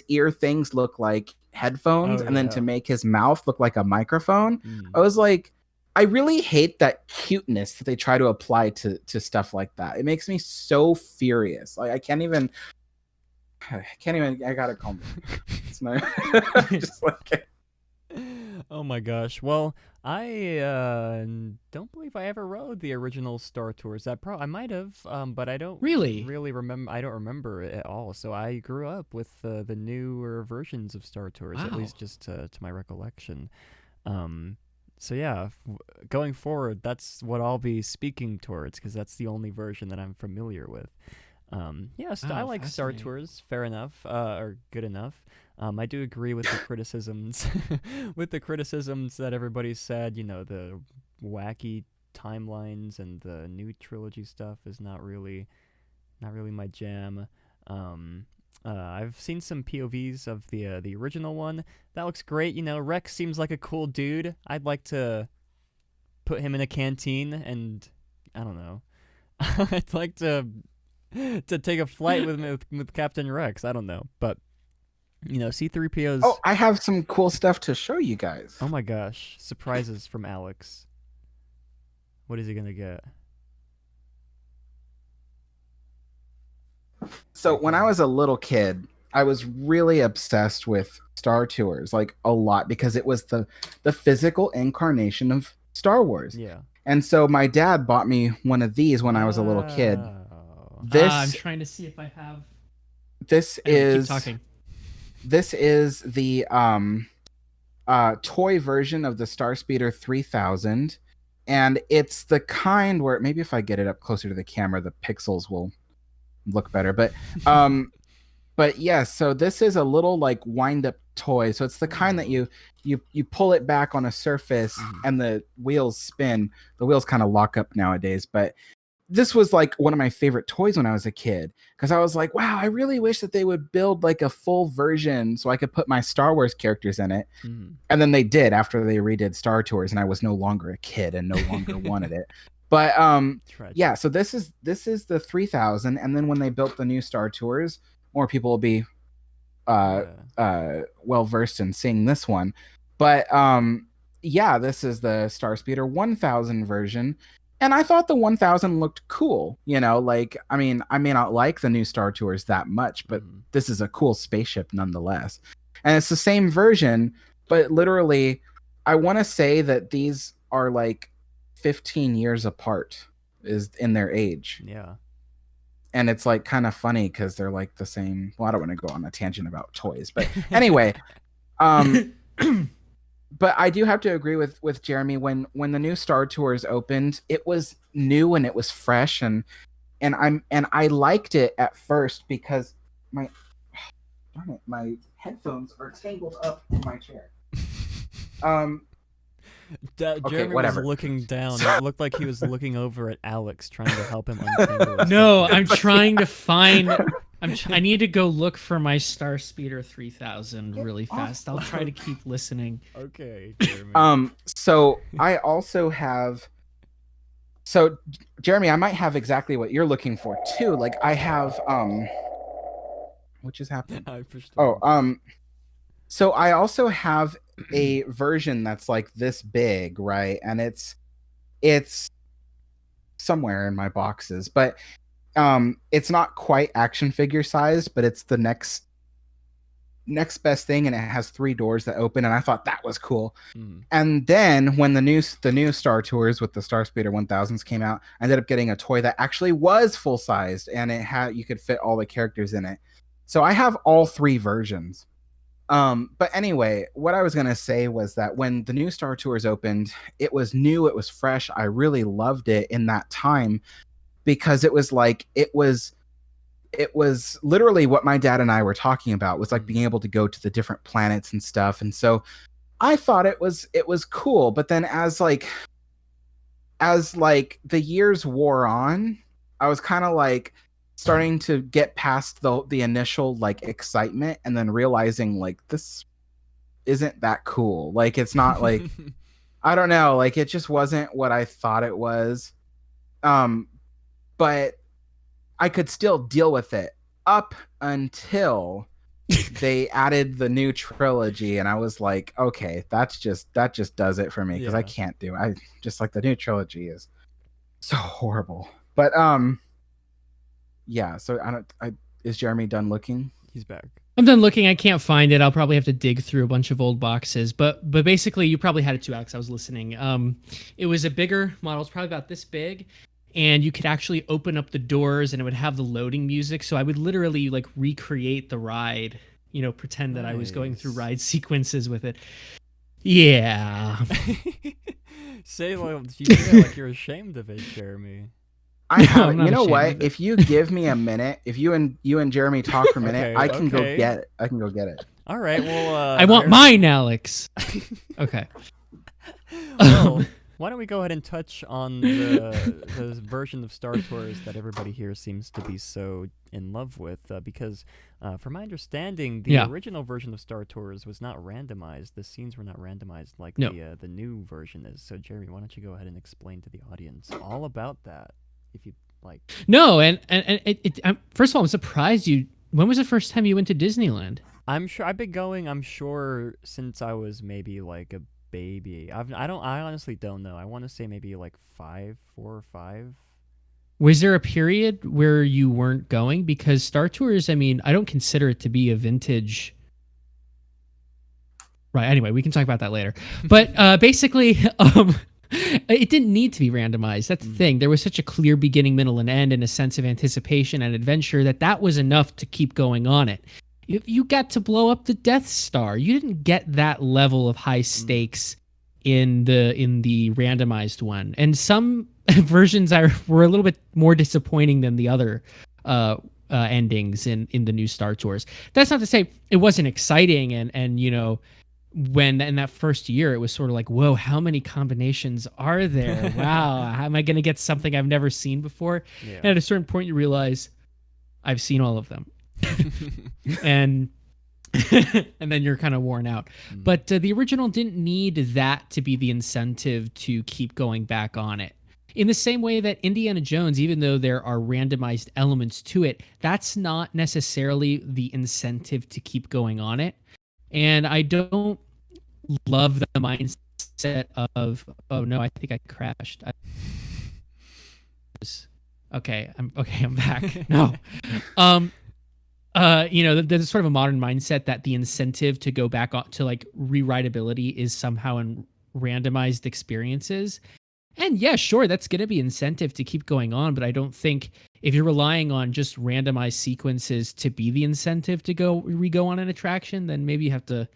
ear things look like headphones and then to make his mouth look like a microphone. I was like, I really hate that cuteness that they try to apply to stuff like that. It makes me so furious. Like I can't even, I gotta calm down. It's not just like, oh my gosh. Well, I don't believe I ever rode the original Star Tours. I might have, but I don't really remember. I don't remember it at all. So I grew up with the newer versions of Star Tours, at least just to my recollection. So yeah, going forward, that's what I'll be speaking towards, because that's the only version that I'm familiar with. I like Star Tours. Fair enough, or good enough. I do agree with the criticisms, that everybody said. The wacky timelines and the new trilogy stuff is not really my jam. I've seen some POVs of the original one. That looks great. Rex seems like a cool dude. I'd like to put him in a canteen, and I don't know. I'd like to take a flight with Captain Rex. I don't know, but C-3PO's. Oh, I have some cool stuff to show you guys. Oh my gosh, surprises from Alex. What is he gonna get? So when I was a little kid, I was really obsessed with Star Tours, like a lot, because it was the physical incarnation of Star Wars. Yeah. And so my dad bought me one of these when I was a little kid. I'm trying to see if I have. This Anyway, keep is talking. This is the toy version of the Starspeeder 3000, and it's the kind where maybe if I get it up closer to the camera, the pixels will look better. But yeah, so this is a little like wind up toy. So it's the kind that you pull it back on a surface and the wheels spin. The wheels kind of lock up nowadays, but this was like one of my favorite toys when I was a kid, because I was like, wow, I really wish that they would build like a full version so I could put my Star Wars characters in it. And then they did after they redid Star Tours, and I was no longer a kid and no longer wanted it. But yeah, so this is the 3000, and then when they built the new Star Tours, more people will be well versed in seeing this one. But yeah, this is the Starspeeder 1000 version. And I thought the 1000 looked cool, you know, like, I mean, I may not like the new Star Tours that much, but this is a cool spaceship nonetheless. And it's the same version, but literally, I want to say that these are like 15 years apart is in their age. Yeah. And it's like kind of funny because they're like the same. Well, I don't want to go on a tangent about toys, but anyway, but I do have to agree with Jeremy when the new Star Tours opened, it was new and it was fresh, and I liked it at first because my headphones are tangled up in my chair. Jeremy was looking down. It looked like he was looking over at Alex, trying to help him untangle his No, I'm trying to find. I need to go look for my Starspeeder 3000 really fast. I'll try to keep listening. Okay, Jeremy. So I also have. So Jeremy, I might have exactly what you're looking for too. Like I have which is happening. So I also have a version that's like this big, right? And it's somewhere in my boxes, but it's not quite action figure sized, but it's the next best thing, and it has 3 doors that open, and I thought that was cool. And then when the new Star Tours with the Starspeeder 1000s came out, I ended up getting a toy that actually was full sized, and you could fit all the characters in it. So I have all 3 versions. But anyway, what I was going to say was that when the new Star Tours opened, it was new, it was fresh. I really loved it in that time because it was like, it was literally what my dad and I were talking about, was like being able to go to the different planets and stuff. And so I thought it was cool. But then as the years wore on, I was kind of like starting to get past the initial like excitement, and then realizing like this isn't that cool. Like it's not like I don't know, like it just wasn't what I thought it was. But I could still deal with it up until they added the new trilogy, and I was like, okay, that just does it for me, because I can't do it. I just like the new trilogy is so horrible. But yeah, so is Jeremy done looking? He's back. I'm done looking. I can't find it. I'll probably have to dig through a bunch of old boxes. But basically, you probably had it too, Alex. I was listening. It was a bigger model. It's probably about this big, and you could actually open up the doors, and it would have the loading music. So I would literally like recreate the ride. You know, pretend that I was going through ride sequences with it. Yeah. Say like you're ashamed of it, Jeremy. I have. You know what? If you give me a minute, if you and Jeremy talk for a minute, I can go get it. I can go get it. All right. Well, I want mine, Alex. Okay. Well, why don't we go ahead and touch on the version of Star Tours that everybody here seems to be so in love with? Because, from my understanding, the original version of Star Tours was not randomized. The scenes were not randomized like the new version is. So, Jeremy, why don't you go ahead and explain to the audience all about that? If you like. No, and first of all, I'm surprised you. When was the first time you went to Disneyland? I'm sure I've been going. I'm sure since I was maybe like a baby. I honestly don't know. I want to say maybe like 4 or 5. Was there a period where you weren't going? Because Star Tours, I mean, I don't consider it to be a vintage. Right. Anyway, we can talk about that later. But basically, It didn't need to be randomized. That's the thing. There was such a clear beginning, middle, and end, and a sense of anticipation and adventure that was enough to keep going on it. You got to blow up the Death Star. You didn't get that level of high stakes in the randomized one. And some versions were a little bit more disappointing than the other endings in the new Star Tours. That's not to say it wasn't exciting and you know, when in that first year it was sort of like, whoa, how many combinations are there? Wow, how am I going to get something I've never seen before? Yeah. And at a certain point you realize I've seen all of them. and and then you're kind of worn out. But the original didn't need that to be the incentive to keep going back on it. In the same way that Indiana Jones, even though there are randomized elements to it, that's not necessarily the incentive to keep going on it. And I don't love the mindset of, oh no, I think I crashed. Okay, I'm back. No. You know, there's sort of a modern mindset that the incentive to go back to like rewritability is somehow in randomized experiences. And yeah, sure, that's going to be incentive to keep going on. But I don't think if you're relying on just randomized sequences to be the incentive to re-go on an attraction, then maybe you have to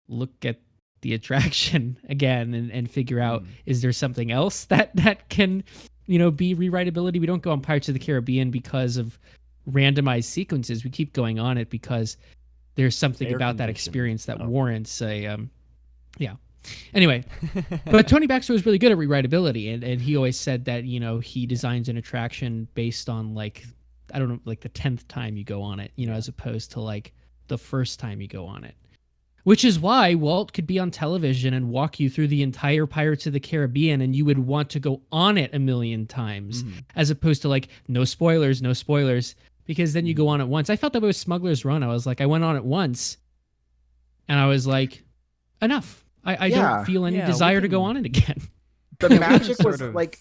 look at the attraction again and figure out, is there something else that can, you know, be rewritability? We don't go on Pirates of the Caribbean because of randomized sequences. We keep going on it because there's something about that experience that warrants a yeah. Anyway, but Tony Baxter was really good at rewritability, and he always said that, you know, he designs an attraction based on like, I don't know, like the 10th time you go on it, you know, as opposed to like the first time you go on it. Which is why Walt could be on television and walk you through the entire Pirates of the Caribbean and you would want to go on it a million times, as opposed to like, no spoilers, because then you go on it once. I felt that with Smuggler's Run. I was like, I went on it once and I was like, enough. I don't feel any desire to go on it again. The magic was like...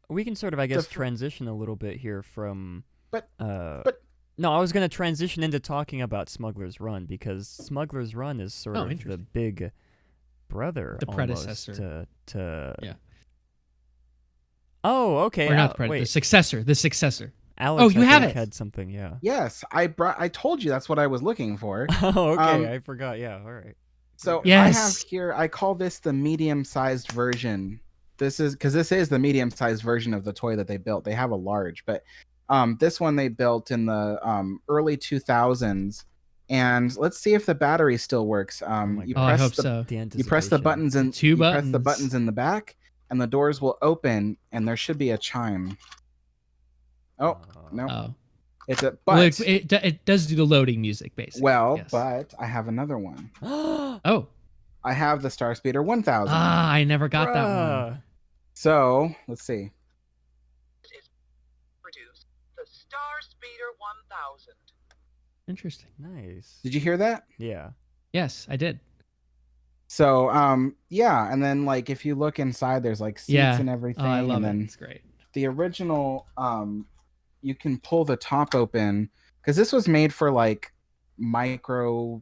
We can sort of, I guess, transition a little bit here from... But no, I was going to transition into talking about Smuggler's Run, because Smuggler's Run is sort of the big brother, the predecessor to yeah. Oh, okay. Or not the predecessor, the successor. Alex, you have it. Had something, yeah. Yes, I told you that's what I was looking for. Oh, okay. I forgot. Yeah, all right. So yes. I have here, I call this the medium-sized version. This is the medium-sized version of the toy that they built. They have a large, but this one they built in the early 2000s. And let's see if the battery still works. You press the buttons in press the buttons in the back, and the doors will open, and there should be a chime. Oh no! Oh. It does do the loading music, basically. Well, yes. But I have another one. Oh, I have the Star Speeder 1000. Ah, I never got that one. So let's see. Produce the Star Speeder 1000. Interesting. Nice. Did you hear that? Yeah. Yes, I did. So yeah, and then like if you look inside, there's like seats and everything. Oh, I love and then It's great. The original you can pull the top open, because this was made for like micro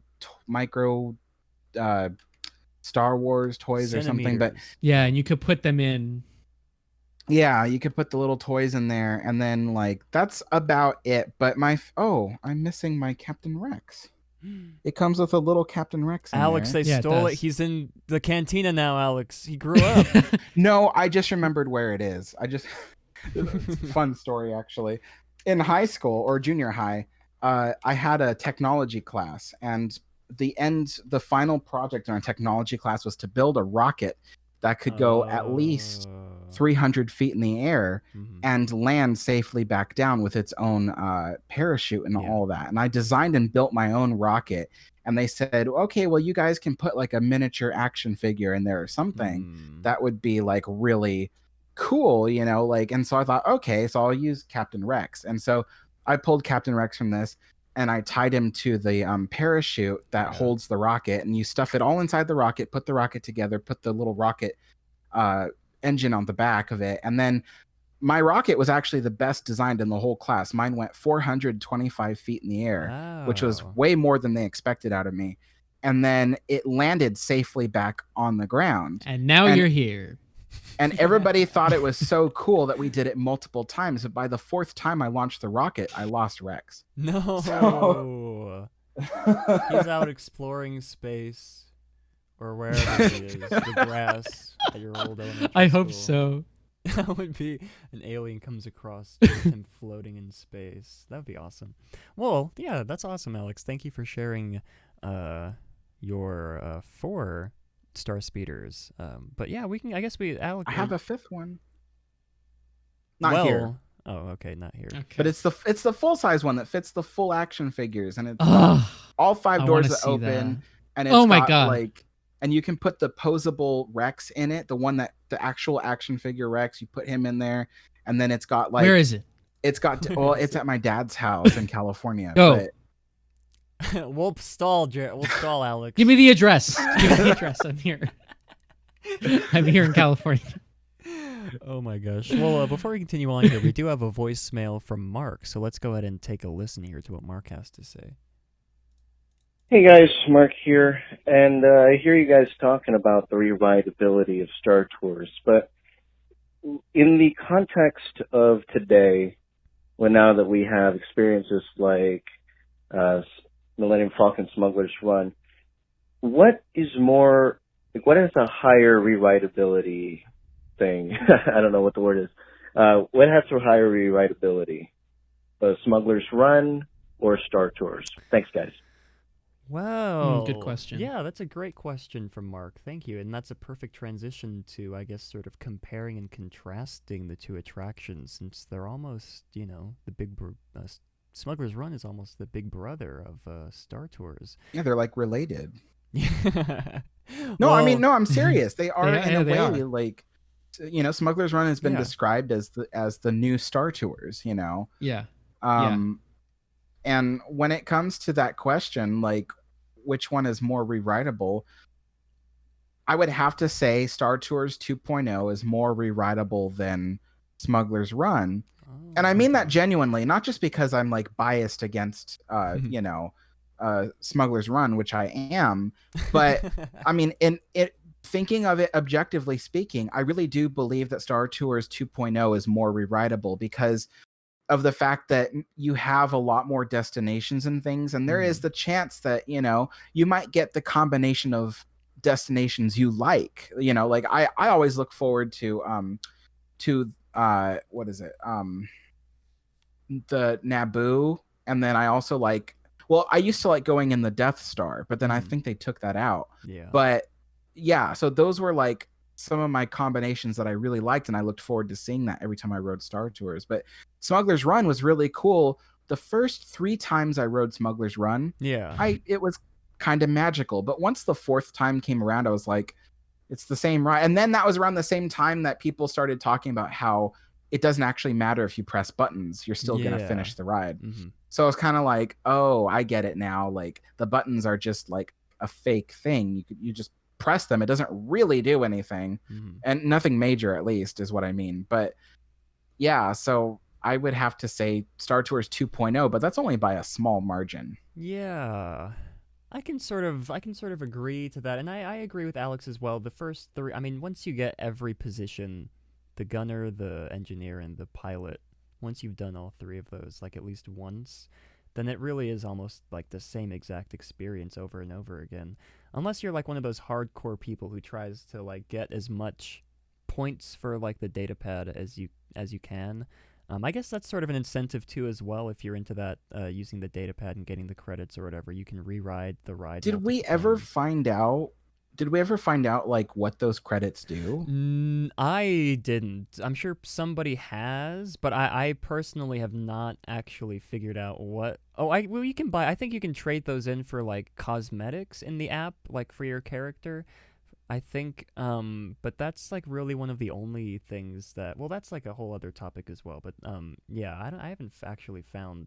Star Wars toys or something, but yeah, and you could put them in. Yeah, you could put the little toys in there, and then like that's about it. But I'm missing my Captain Rex. It comes with a little Captain Rex in Alex, there. they stole it. He's in the cantina now, Alex. He grew up. No, I just remembered where it is. It's a fun story, actually. In high school or junior high, I had a technology class, and the final project in our technology class was to build a rocket that could go at least 300 feet in the air and land safely back down with its own parachute and all that. And I designed and built my own rocket. And they said, okay, well, you guys can put like a miniature action figure in there or something that would be like really cool, you know, like. And so I thought, okay, so I'll use Captain Rex. And so I pulled Captain Rex from this, and I tied him to the parachute that holds the rocket, and you stuff it all inside the rocket, put the rocket together, put the little rocket engine on the back of it. And then my rocket was actually the best designed in the whole class. Mine went 425 feet in the air, which was way more than they expected out of me. and then it landed safely back on the ground. And now you're here. And everybody thought it was so cool that we did it multiple times. But by the 4th time I launched the rocket, I lost Rex. No. So... He's out exploring space or wherever he is, the grass at your old elementary I hope school. so. That would be an alien comes across with him floating in space. That would be awesome. Well, yeah, that's awesome, Alex. Thank you for sharing your 4 star speeders. But yeah, we can. I guess we. Alex, I have a 5th one. Not here. Oh, okay, not here. Okay. But it's the full size one that fits the full action figures, and it's all 5 doors that open, and it's got like, and you can put the posable Rex in it, the actual action figure Rex. You put him in there, and then it's got like, where is it? It's got it's at my dad's house in California. Go. But... we'll stall, Alex. Give me the address. Give me the address. I'm here. I'm here in California. Oh my gosh. Well, before we continue on here, we do have a voicemail from Mark, so let's go ahead and take a listen here to what Mark has to say. Hey guys, Mark here, and I hear you guys talking about the rewritability of Star Tours, but in the context of today, when now that we have experiences like Millennium Falcon Smuggler's Run, what is a higher rewritability thing? I don't know what the word is. What has a higher rewritability? Smuggler's Run or Star Tours? Thanks, guys. Wow. Good question. Yeah, that's a great question from Mark. Thank you. And that's a perfect transition to, I guess, sort of comparing and contrasting the 2 attractions, since they're almost, the Smuggler's Run is almost the big brother of Star Tours. Yeah, they're like related. No, I'm serious. They are in a way are. like, Smuggler's Run has been described as the new Star Tours. Yeah. And when it comes to that question, like, which one is more rewritable, I would have to say Star Tours 2.0 is more rewritable than Smuggler's Run. And I mean that genuinely, not just because I'm like biased against, Smuggler's Run, which I am, but I mean, thinking of it objectively speaking, I really do believe that Star Tours 2.0 is more rewritable because of the fact that you have a lot more destinations and things, and there is the chance that you might get the combination of destinations you like. Like I always look forward to what is it, the Naboo, and then I also I used to like going in the Death Star, but then I think they took that out. Yeah. But yeah, so those were like some of my combinations that I really liked, and I looked forward to seeing that every time I rode Star Tours. But Smuggler's Run was really cool. The first 3 times I rode Smuggler's Run, it was kind of magical. But once the 4th time came around, I was like, it's the same ride. And then that was around the same time that people started talking about how it doesn't actually matter if you press buttons, you're still going to finish the ride. So I was kind of like, oh, I get it now. Like the buttons are just like a fake thing. You just press them. It doesn't really do anything, and nothing major, at least, is what I mean. But yeah, so I would have to say Star Tours 2.0, but that's only by a small margin. Yeah, I can sort of agree to that, and I agree with Alex as well. The first 3, I mean, once you get every position, the gunner, the engineer, and the pilot, once you've done all 3 of those, like at least once, then it really is almost like the same exact experience over and over again. Unless you're like one of those hardcore people who tries to like get as much points for like the data pad as you can. I guess that's sort of an incentive too as well. If you're into that, using the data pad and getting the credits or whatever, you can re-ride the ride. Did we ever find out like what those credits do? I didn't. I'm sure somebody has, but I personally have not actually figured out what. Oh, you can buy. I think you can trade those in for like cosmetics in the app, like for your character. I think, but that's like really one of the only things that. Well, that's like a whole other topic as well. But yeah, I haven't actually found,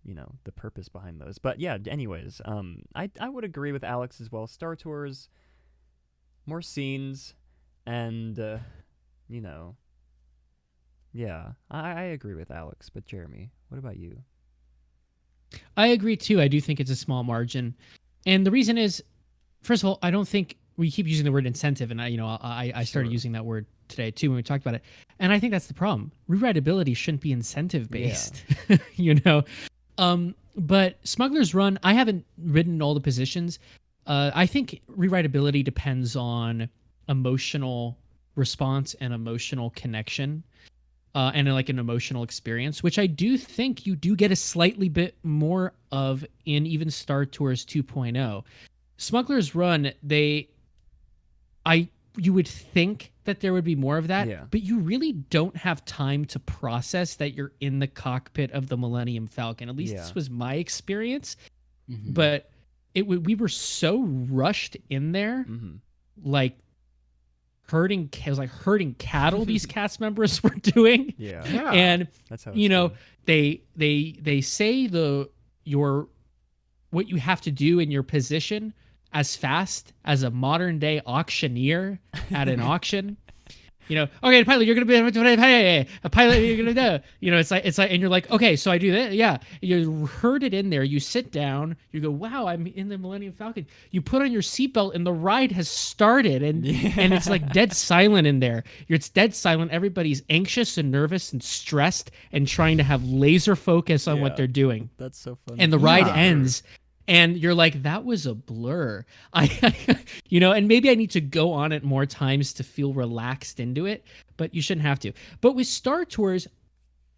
the purpose behind those. But yeah, anyways, I would agree with Alex as well. Star Tours, more scenes, and yeah, I agree with Alex. But Jeremy, what about you? I agree too. I do think it's a small margin. And the reason is, first of all, I don't think we keep using the word incentive, and I started using that word today too when we talked about it, and I think that's the problem. Rewritability shouldn't be incentive based, But Smuggler's Run, I haven't written all the positions. I think rewritability depends on emotional response and emotional connection. And like an emotional experience, which I do think you do get a slightly bit more of in even Star Tours 2.0. Smuggler's Run, you would think that there would be more of that, but you really don't have time to process that you're in the cockpit of the Millennium Falcon. At least this was my experience. But we were so rushed in there, like herding cattle these cast members were doing. And that's how they say what you have to do in your position as fast as a modern day auctioneer at an auction. Okay, pilot, you're gonna be a pilot. You're gonna do. It's like, and you're like, okay, so I do that. Yeah, you herd it in there. You sit down. You go, wow, I'm in the Millennium Falcon. You put on your seatbelt, and the ride has started, and it's like dead silent in there. It's dead silent. Everybody's anxious and nervous and stressed and trying to have laser focus on what they're doing. That's so funny. And the ride ends. And you're like, that was a blur. And maybe I need to go on it more times to feel relaxed into it, but you shouldn't have to. But with Star Tours,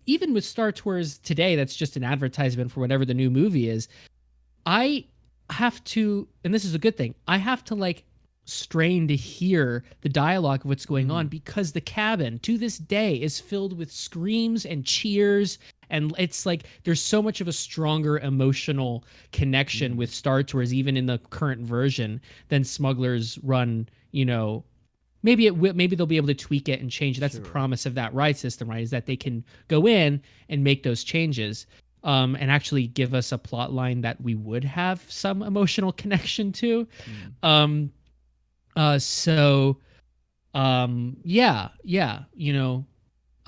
even with Star Tours today, that's just an advertisement for whatever the new movie is. I have to, and this is a good thing, I have to like strain to hear the dialogue of what's going on, because the cabin to this day is filled with screams and cheers. And it's like there's so much of a stronger emotional connection with Star Tours, even in the current version, than Smuggler's Run. Maybe they'll be able to tweak it and change it. That's the promise of that ride system, right? Is that they can go in and make those changes, and actually give us a plot line that we would have some emotional connection to.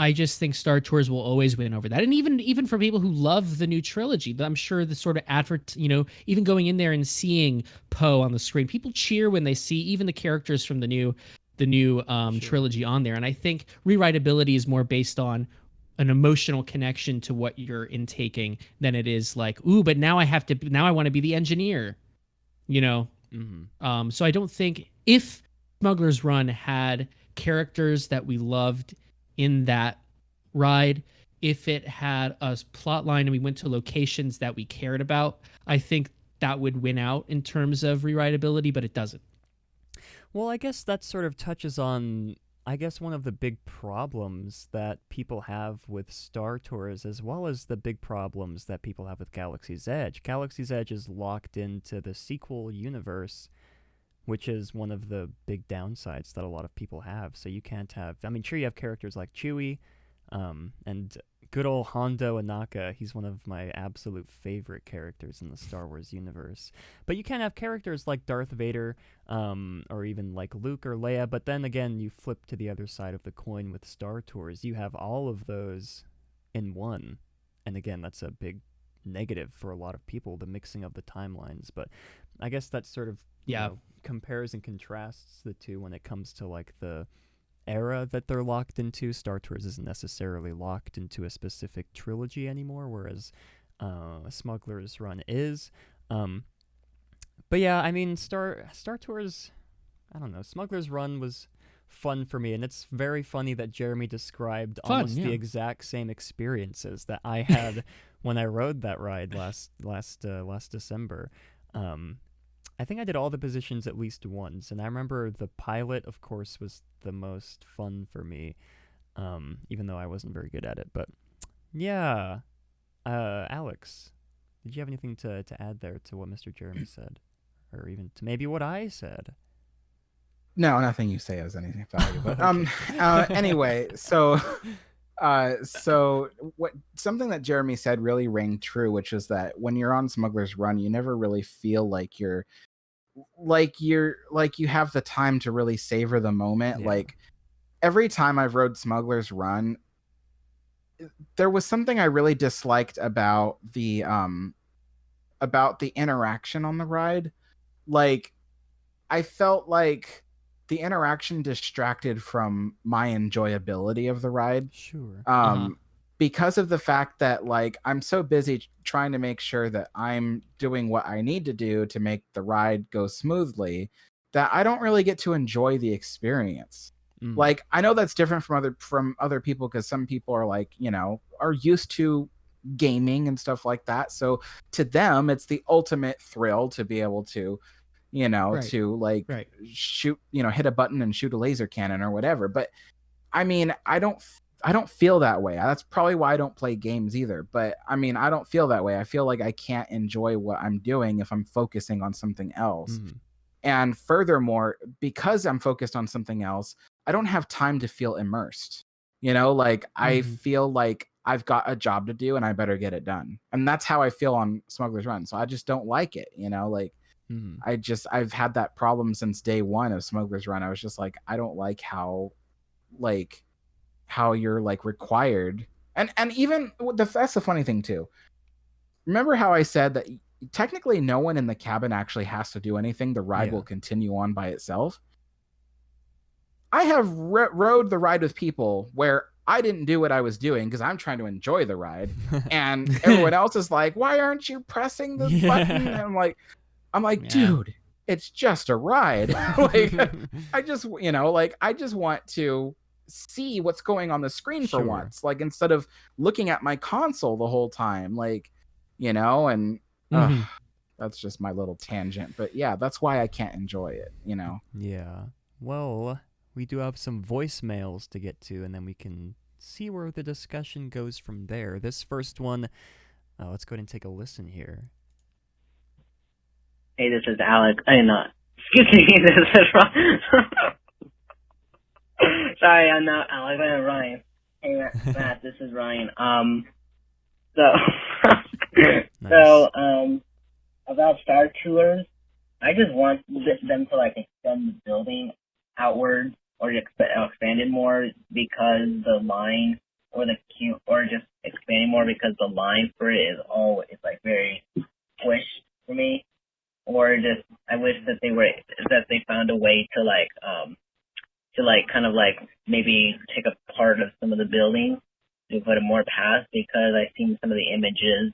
I just think Star Tours will always win over that. And even for people who love the new trilogy, but I'm sure the sort of even going in there and seeing Poe on the screen, people cheer when they see even the characters from the new trilogy on there. And I think rewritability is more based on an emotional connection to what you're intaking than it is like, ooh, but now I want to be the engineer, So I don't think, if Smuggler's Run had characters that we loved in that ride, if it had a plot line and we went to locations that we cared about, I think that would win out in terms of rewritability, but it doesn't. Well, I guess that sort of touches on, one of the big problems that people have with Star Tours, as well as the big problems that people have with Galaxy's Edge. Galaxy's Edge is locked into the sequel universe, which is one of the big downsides that a lot of people have. So you can't have, sure, you have characters like Chewie, and good old Hondo Anaka. He's one of my absolute favorite characters in the Star Wars universe. But you can't have characters like Darth Vader, or even like Luke or Leia. But then again, you flip to the other side of the coin with Star Tours. You have all of those in one. And again, that's a big negative for a lot of people, the mixing of the timelines. But I guess that's sort of, compares and contrasts the two when it comes to like the era that they're locked into. Star Tours isn't necessarily locked into a specific trilogy anymore, whereas Smuggler's Run is. But yeah, Star Tours, I don't know, Smuggler's Run was fun for me, and it's very funny that Jeremy described almost the exact same experiences that I had when I rode that ride last December. I think I did all the positions at least once, and I remember the pilot, of course, was the most fun for me, even though I wasn't very good at it. But yeah, Alex, did you have anything to add there to what Mr. Jeremy said, or even to maybe what I said? No, nothing you say has anything valuable. But anyway, so something that Jeremy said really rang true, which is that when you're on Smuggler's Run, you never really feel like you have the time to really savor the moment. Like every time I've rode Smuggler's Run, there was something I really disliked about the interaction on the ride. like I felt like the interaction distracted from my enjoyability of the ride. Sure. Because of the fact that like I'm so busy trying to make sure that I'm doing what I need to do to make the ride go smoothly, that I don't really get to enjoy the experience. Like I know that's different from other people, because some people are like, you know, are used to gaming and stuff like that. So to them, it's the ultimate thrill to be able to, you know, to like shoot, you know, hit a button and shoot a laser cannon or whatever. But I mean, I don't feel that way. That's probably why I don't play games either. But I mean, I don't feel that way. I feel like I can't enjoy what I'm doing if I'm focusing on something else. And furthermore, because I'm focused on something else, I don't have time to feel immersed. You know, like I feel like I've got a job to do and I better get it done. And that's how I feel on Smuggler's Run. So I just don't like it, you know, like I've had that problem since day one of Smuggler's Run. I was just like, I don't like how you're like required. And even that's the funny thing too. Remember how I said that technically no one in the cabin actually has to do anything. The ride will continue on by itself. I have rode the ride with people where I didn't do what I was doing because I'm trying to enjoy the ride, and everyone else is like, "Why aren't you pressing the button?" And I'm like, dude, it's just a ride. Like, I just want to see what's going on the screen for once, like instead of looking at my console the whole time, like, you know. And that's just my little tangent, but yeah, that's why I can't enjoy it, you know. Yeah. Well, we do have some voicemails to get to, and then we can see where the discussion goes from there. This first one, let's go ahead and take a listen here. Hey, this is Alex. Excuse me, this is Ryan. Sorry, I'm not Alex, I'm Ryan. Hey, Matt, this is Ryan. About Star Tours, I just want them to like extend the building outwards or expand it more, because the line or the queue, or just expanding more because the line for it is like very squished for me. Or just I wish that they found a way to kind of maybe take a part of some of the buildings to put it more past, because I've seen some of the images,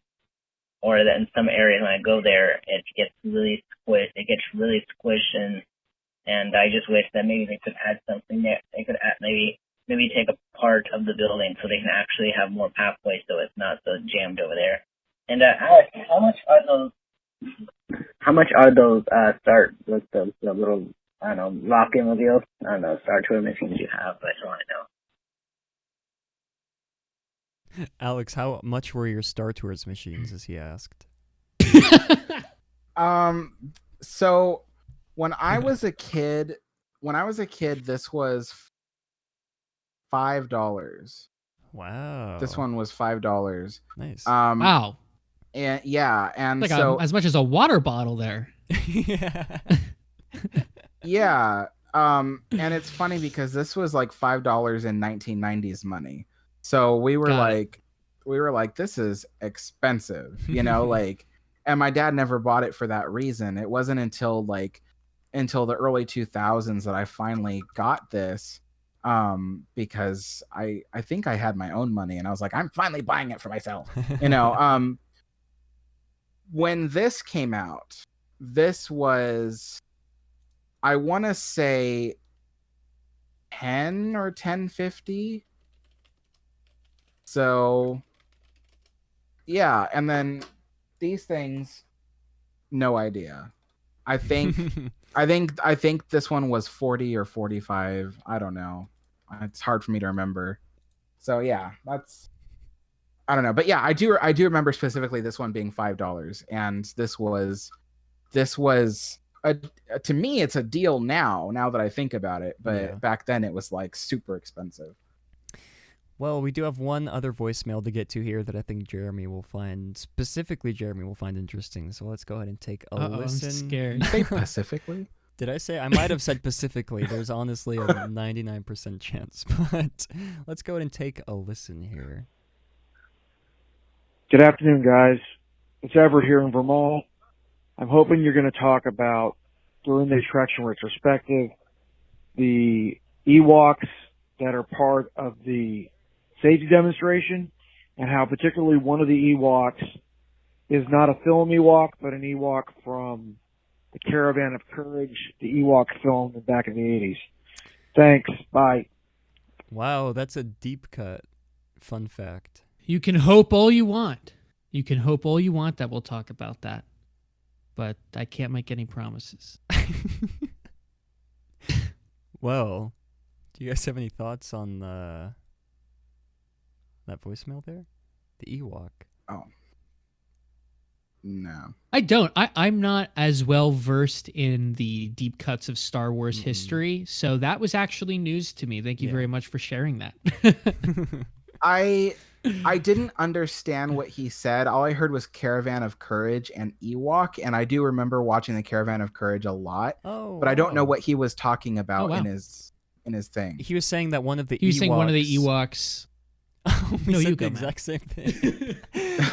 or that in some areas when I go there, it gets really squished. It gets really squished, and I just wish that maybe they could add something there. They could add, maybe take a part of the building so they can actually have more pathways, so it's not so jammed over there. And Alex, how much are those start with the little, I don't know, lock-in reveals? I don't know, Star Tour machines you have, but I just want to know. Alex, how much were your Star Tours machines, as he asked? So when I was a kid, this was $5. Wow. This one was $5. Nice. Wow. And yeah, and like so as much as a water bottle there. Yeah. And it's funny because this was like $5 in 1990s money. So we were like, this is expensive, you know, like, and my dad never bought it for that reason. It wasn't until the early 2000s that I finally got this, because I think I had my own money and I was like, I'm finally buying it for myself, you know. When this came out, this was, I want to say 10 or 10.50. So yeah, and then these things, no idea. I think this one was 40 or 45. I don't know. It's hard for me to remember. So yeah, that's, I don't know. But yeah, I do remember specifically this one being $5, and this was to me, it's a deal now that I think about it, but back then it was like super expensive. Well, we do have one other voicemail to get to here that I think Jeremy will find interesting. So let's go ahead and take a listen. I'm scared. Did you say specifically? Did I say? I might have said specifically. There's honestly a 99% chance, but let's go ahead and take a listen here. Good afternoon, guys. It's Everett here in Vermont. I'm hoping you're going to talk about during the Attraction Retrospective, the Ewoks that are part of the safety demonstration, and how particularly one of the Ewoks is not a film Ewok, but an Ewok from the Caravan of Courage, the Ewok film back in the 80s. Thanks. Bye. Wow, that's a deep cut. Fun fact. You can hope all you want. You can hope all you want that we'll talk about that. But I can't make any promises. Well, do you guys have any thoughts on that voicemail there? The Ewok. Oh. No. I don't. I'm not as well versed in the deep cuts of Star Wars history, so that was actually news to me. Thank you very much for sharing that. I didn't understand what he said. All I heard was Caravan of Courage and Ewok, and I do remember watching the Caravan of Courage a lot. Oh, but I don't know what he was talking about wow. in his thing. He was saying that one of the He was Ewoks... saying one of the Ewoks... No, you the go, exact same thing.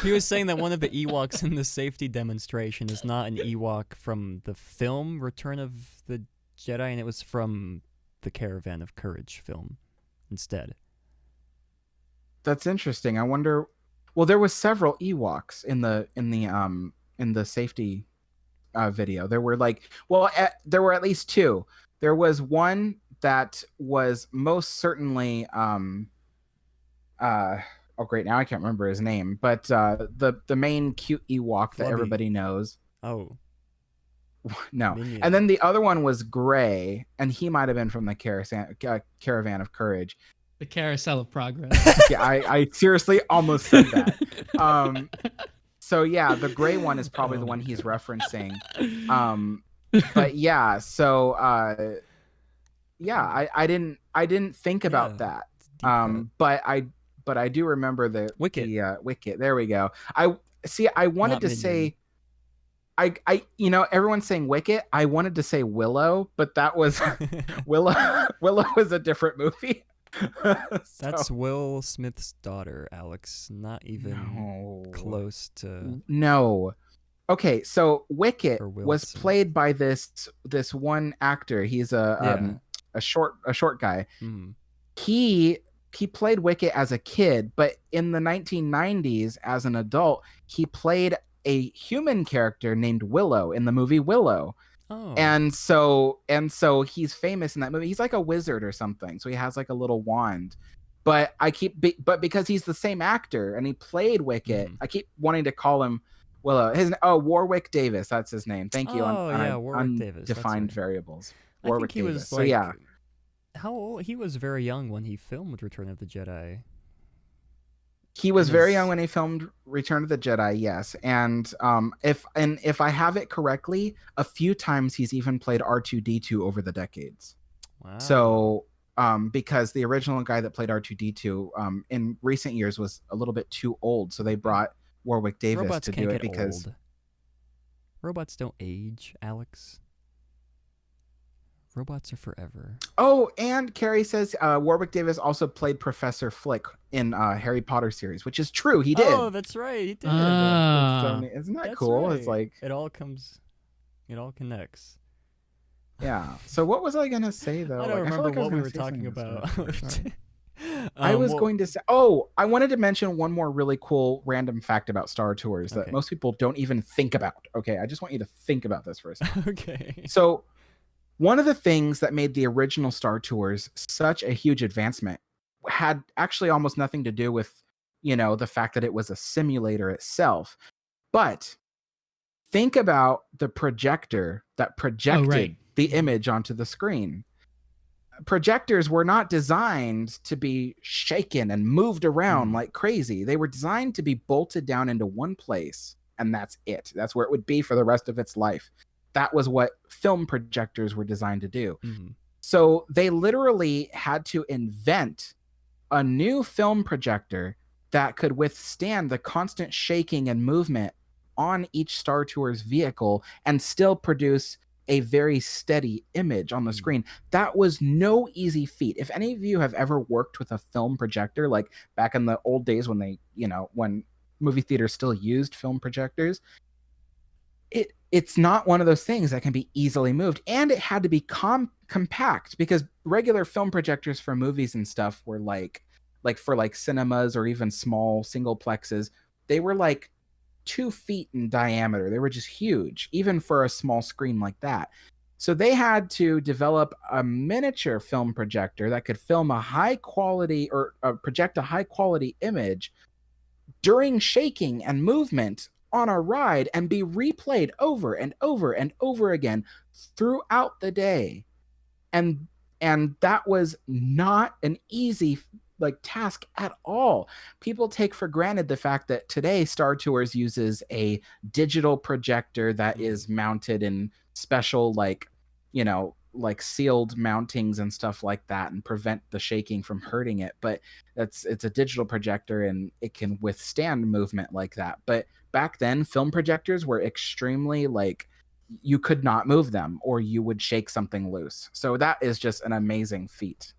He was saying that one of the Ewoks in the safety demonstration is not an Ewok from the film Return of the Jedi, and it was from the Caravan of Courage film instead. That's interesting. I wonder. Well, there was several Ewoks in the safety video. There were there were at least two. There was one that was most certainly oh great, now I can't remember his name, but the main cute Ewok that everybody knows. Oh. No. Minion. And then the other one was Gray, and he might have been from the Caravan of Courage. The Carousel of Progress. Yeah, I seriously almost said that. So yeah, the Gray one is probably the one he's referencing. But yeah, so yeah, I didn't think about that. But I do remember the Wicket. Wicket. There we go. I wanted to say I everyone's saying Wicket. I wanted to say Willow, but that was Willow is a different movie. That's Will Smith's daughter, Alex. Not even close to. No. Okay, so Wicket was played by this one actor. He's a short guy. Mm. He played Wicket as a kid, but in the 1990s, as an adult, he played a human character named Willow in the movie Willow. Oh. And so he's famous in that movie. He's like a wizard or something. So he has like a little wand. But but because he's the same actor and he played Wicket, I keep wanting to call him Willow. Warwick Davis. That's his name. Thank you. Warwick Davis. Defined variables. Warwick Davis. Was so yeah. How old? He was very young when he filmed Return of the Jedi. He was very young when he filmed Return of the Jedi, yes. And if I have it correctly, a few times he's even played R2-D2 over the decades. Wow. So because the original guy that played R2-D2 in recent years was a little bit too old, so they brought Warwick Davis Robots to can't do it get because old. Robots don't age, Alex. Robots are forever. Oh, and Carrie says Warwick Davis also played Professor Flick in Harry Potter series, which is true. He did. Oh, that's right. He did. Isn't that cool? Right. It's like it all connects. Yeah. So what was I gonna say though? I don't remember what we were talking about. I was going to say. Oh, I wanted to mention one more really cool random fact about Star Tours that most people don't even think about. Okay, I just want you to think about this for a second. Okay. So. One of the things that made the original Star Tours such a huge advancement had actually almost nothing to do with, the fact that it was a simulator itself. But think about the projector that projected the image onto the screen. Projectors were not designed to be shaken and moved around like crazy. They were designed to be bolted down into one place, and that's it. That's where it would be for the rest of its life. That was what film projectors were designed to do. Mm-hmm. So they literally had to invent a new film projector that could withstand the constant shaking and movement on each Star Tours vehicle and still produce a very steady image on the screen. That was no easy feat. If any of you have ever worked with a film projector, like back in the old days when they, when movie theaters still used film projectors, it's not one of those things that can be easily moved, and it had to be compact, because regular film projectors for movies and stuff were like for like cinemas or even small single plexes, they were like 2 feet in diameter. They were just huge, even for a small screen like that. So they had to develop a miniature film projector that could film a high quality or project a high quality image during shaking and movement on a ride and be replayed over and over and over again throughout the day. And that was not an easy task at all. People take for granted the fact that today Star Tours uses a digital projector that is mounted in special sealed mountings and stuff like that and prevent the shaking from hurting it. But it's a digital projector and it can withstand movement like that. But back then, film projectors were extremely you could not move them or you would shake something loose. So that is just an amazing feat.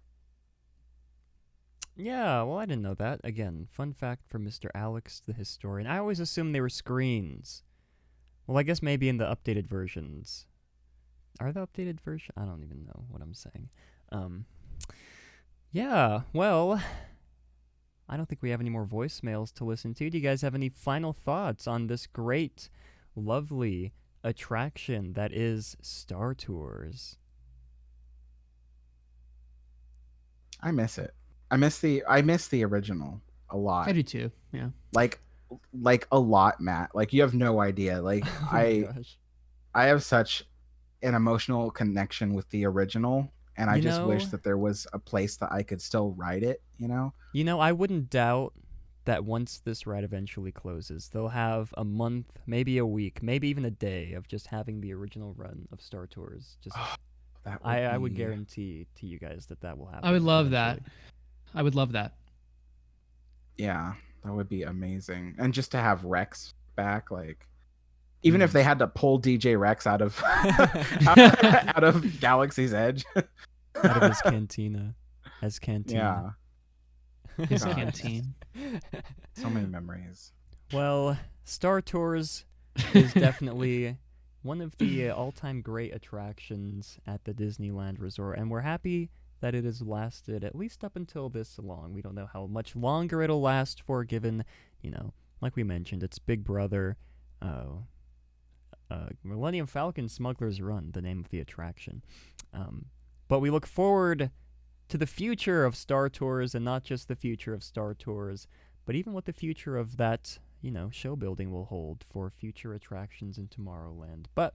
Yeah, well, I didn't know that. Again, fun fact for Mr. Alex, the historian. I always assumed they were screens. Well, I guess maybe in the updated versions. Are the updated version? I don't even know what I'm saying. Yeah, well, I don't think we have any more voicemails to listen to. Do you guys have any final thoughts on this great, lovely attraction that is Star Tours? I miss it. I miss the original a lot. I do too. Yeah. Like a lot, Matt. You have no idea. I have such an emotional connection with the original, and I just wish that there was a place that I could still ride it, I wouldn't doubt that once this ride eventually closes, they'll have a month, maybe a week, maybe even a day of just having the original run of Star Tours. Just I would guarantee to you guys that will happen. I would love that. I would love that. Yeah, that would be amazing. And just to have Rex back, even if they had to pull DJ Rex out of out of Galaxy's Edge, out of his cantina, yeah, his canteen. So many memories. Well, Star Tours is definitely one of the all-time great attractions at the Disneyland Resort, and we're happy that it has lasted at least up until this long. We don't know how much longer it'll last for, given, like we mentioned, it's Big Brother, Millennium Falcon Smuggler's Run, the name of the attraction. But we look forward to the future of Star Tours, and not just the future of Star Tours, but even what the future of that, show building will hold for future attractions in Tomorrowland. But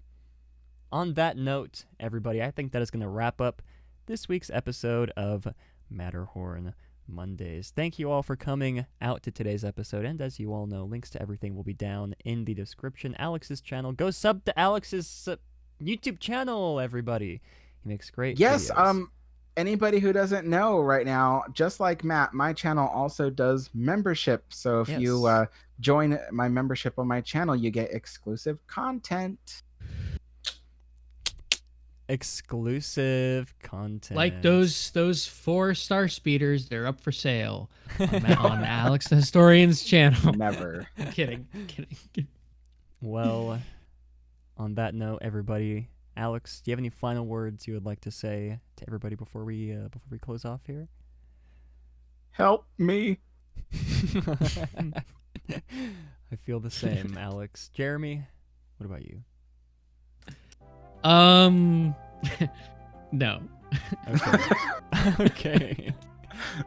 on that note, everybody, I think that is going to wrap up this week's episode of Matterhorn Mondays. Thank you all for coming out to today's episode, and as you all know, links to everything will be down in the description. Alex's channel, go sub to Alex's YouTube channel, everybody. He makes great videos. Anybody who doesn't know right now, just like Matt, my channel also does membership. So if you join my membership on my channel, you get exclusive content. Exclusive content. Like those 4 star speeders, they're up for sale on Alex the Historian's channel. Never. Kidding. Well, on that note, everybody, Alex, do you have any final words you would like to say to everybody before we close off here? Help me. I feel the same, Alex. Jeremy, what about you? No. Okay. Okay.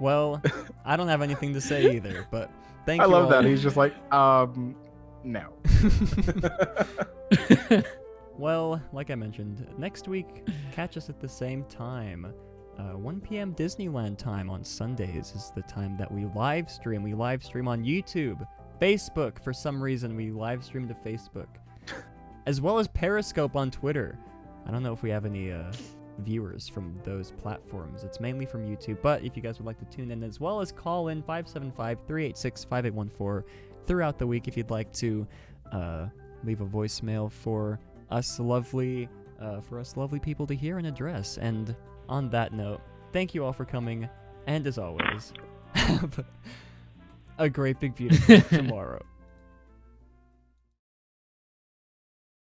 Well, I don't have anything to say either, but thank you. I love all. that. He's just like, no. Well, like I mentioned, next week, catch us at the same time. 1 p.m. Disneyland time on Sundays is the time that we live stream. We live stream on YouTube, Facebook. For some reason, we live stream to Facebook, as well as Periscope on Twitter. I don't know if we have any viewers from those platforms. It's mainly from YouTube, but if you guys would like to tune in, as well as call in 575-386-5814 throughout the week if you'd like to leave a voicemail for us lovely people to hear and address. And on that note, thank you all for coming, and as always, have a great big beautiful tomorrow.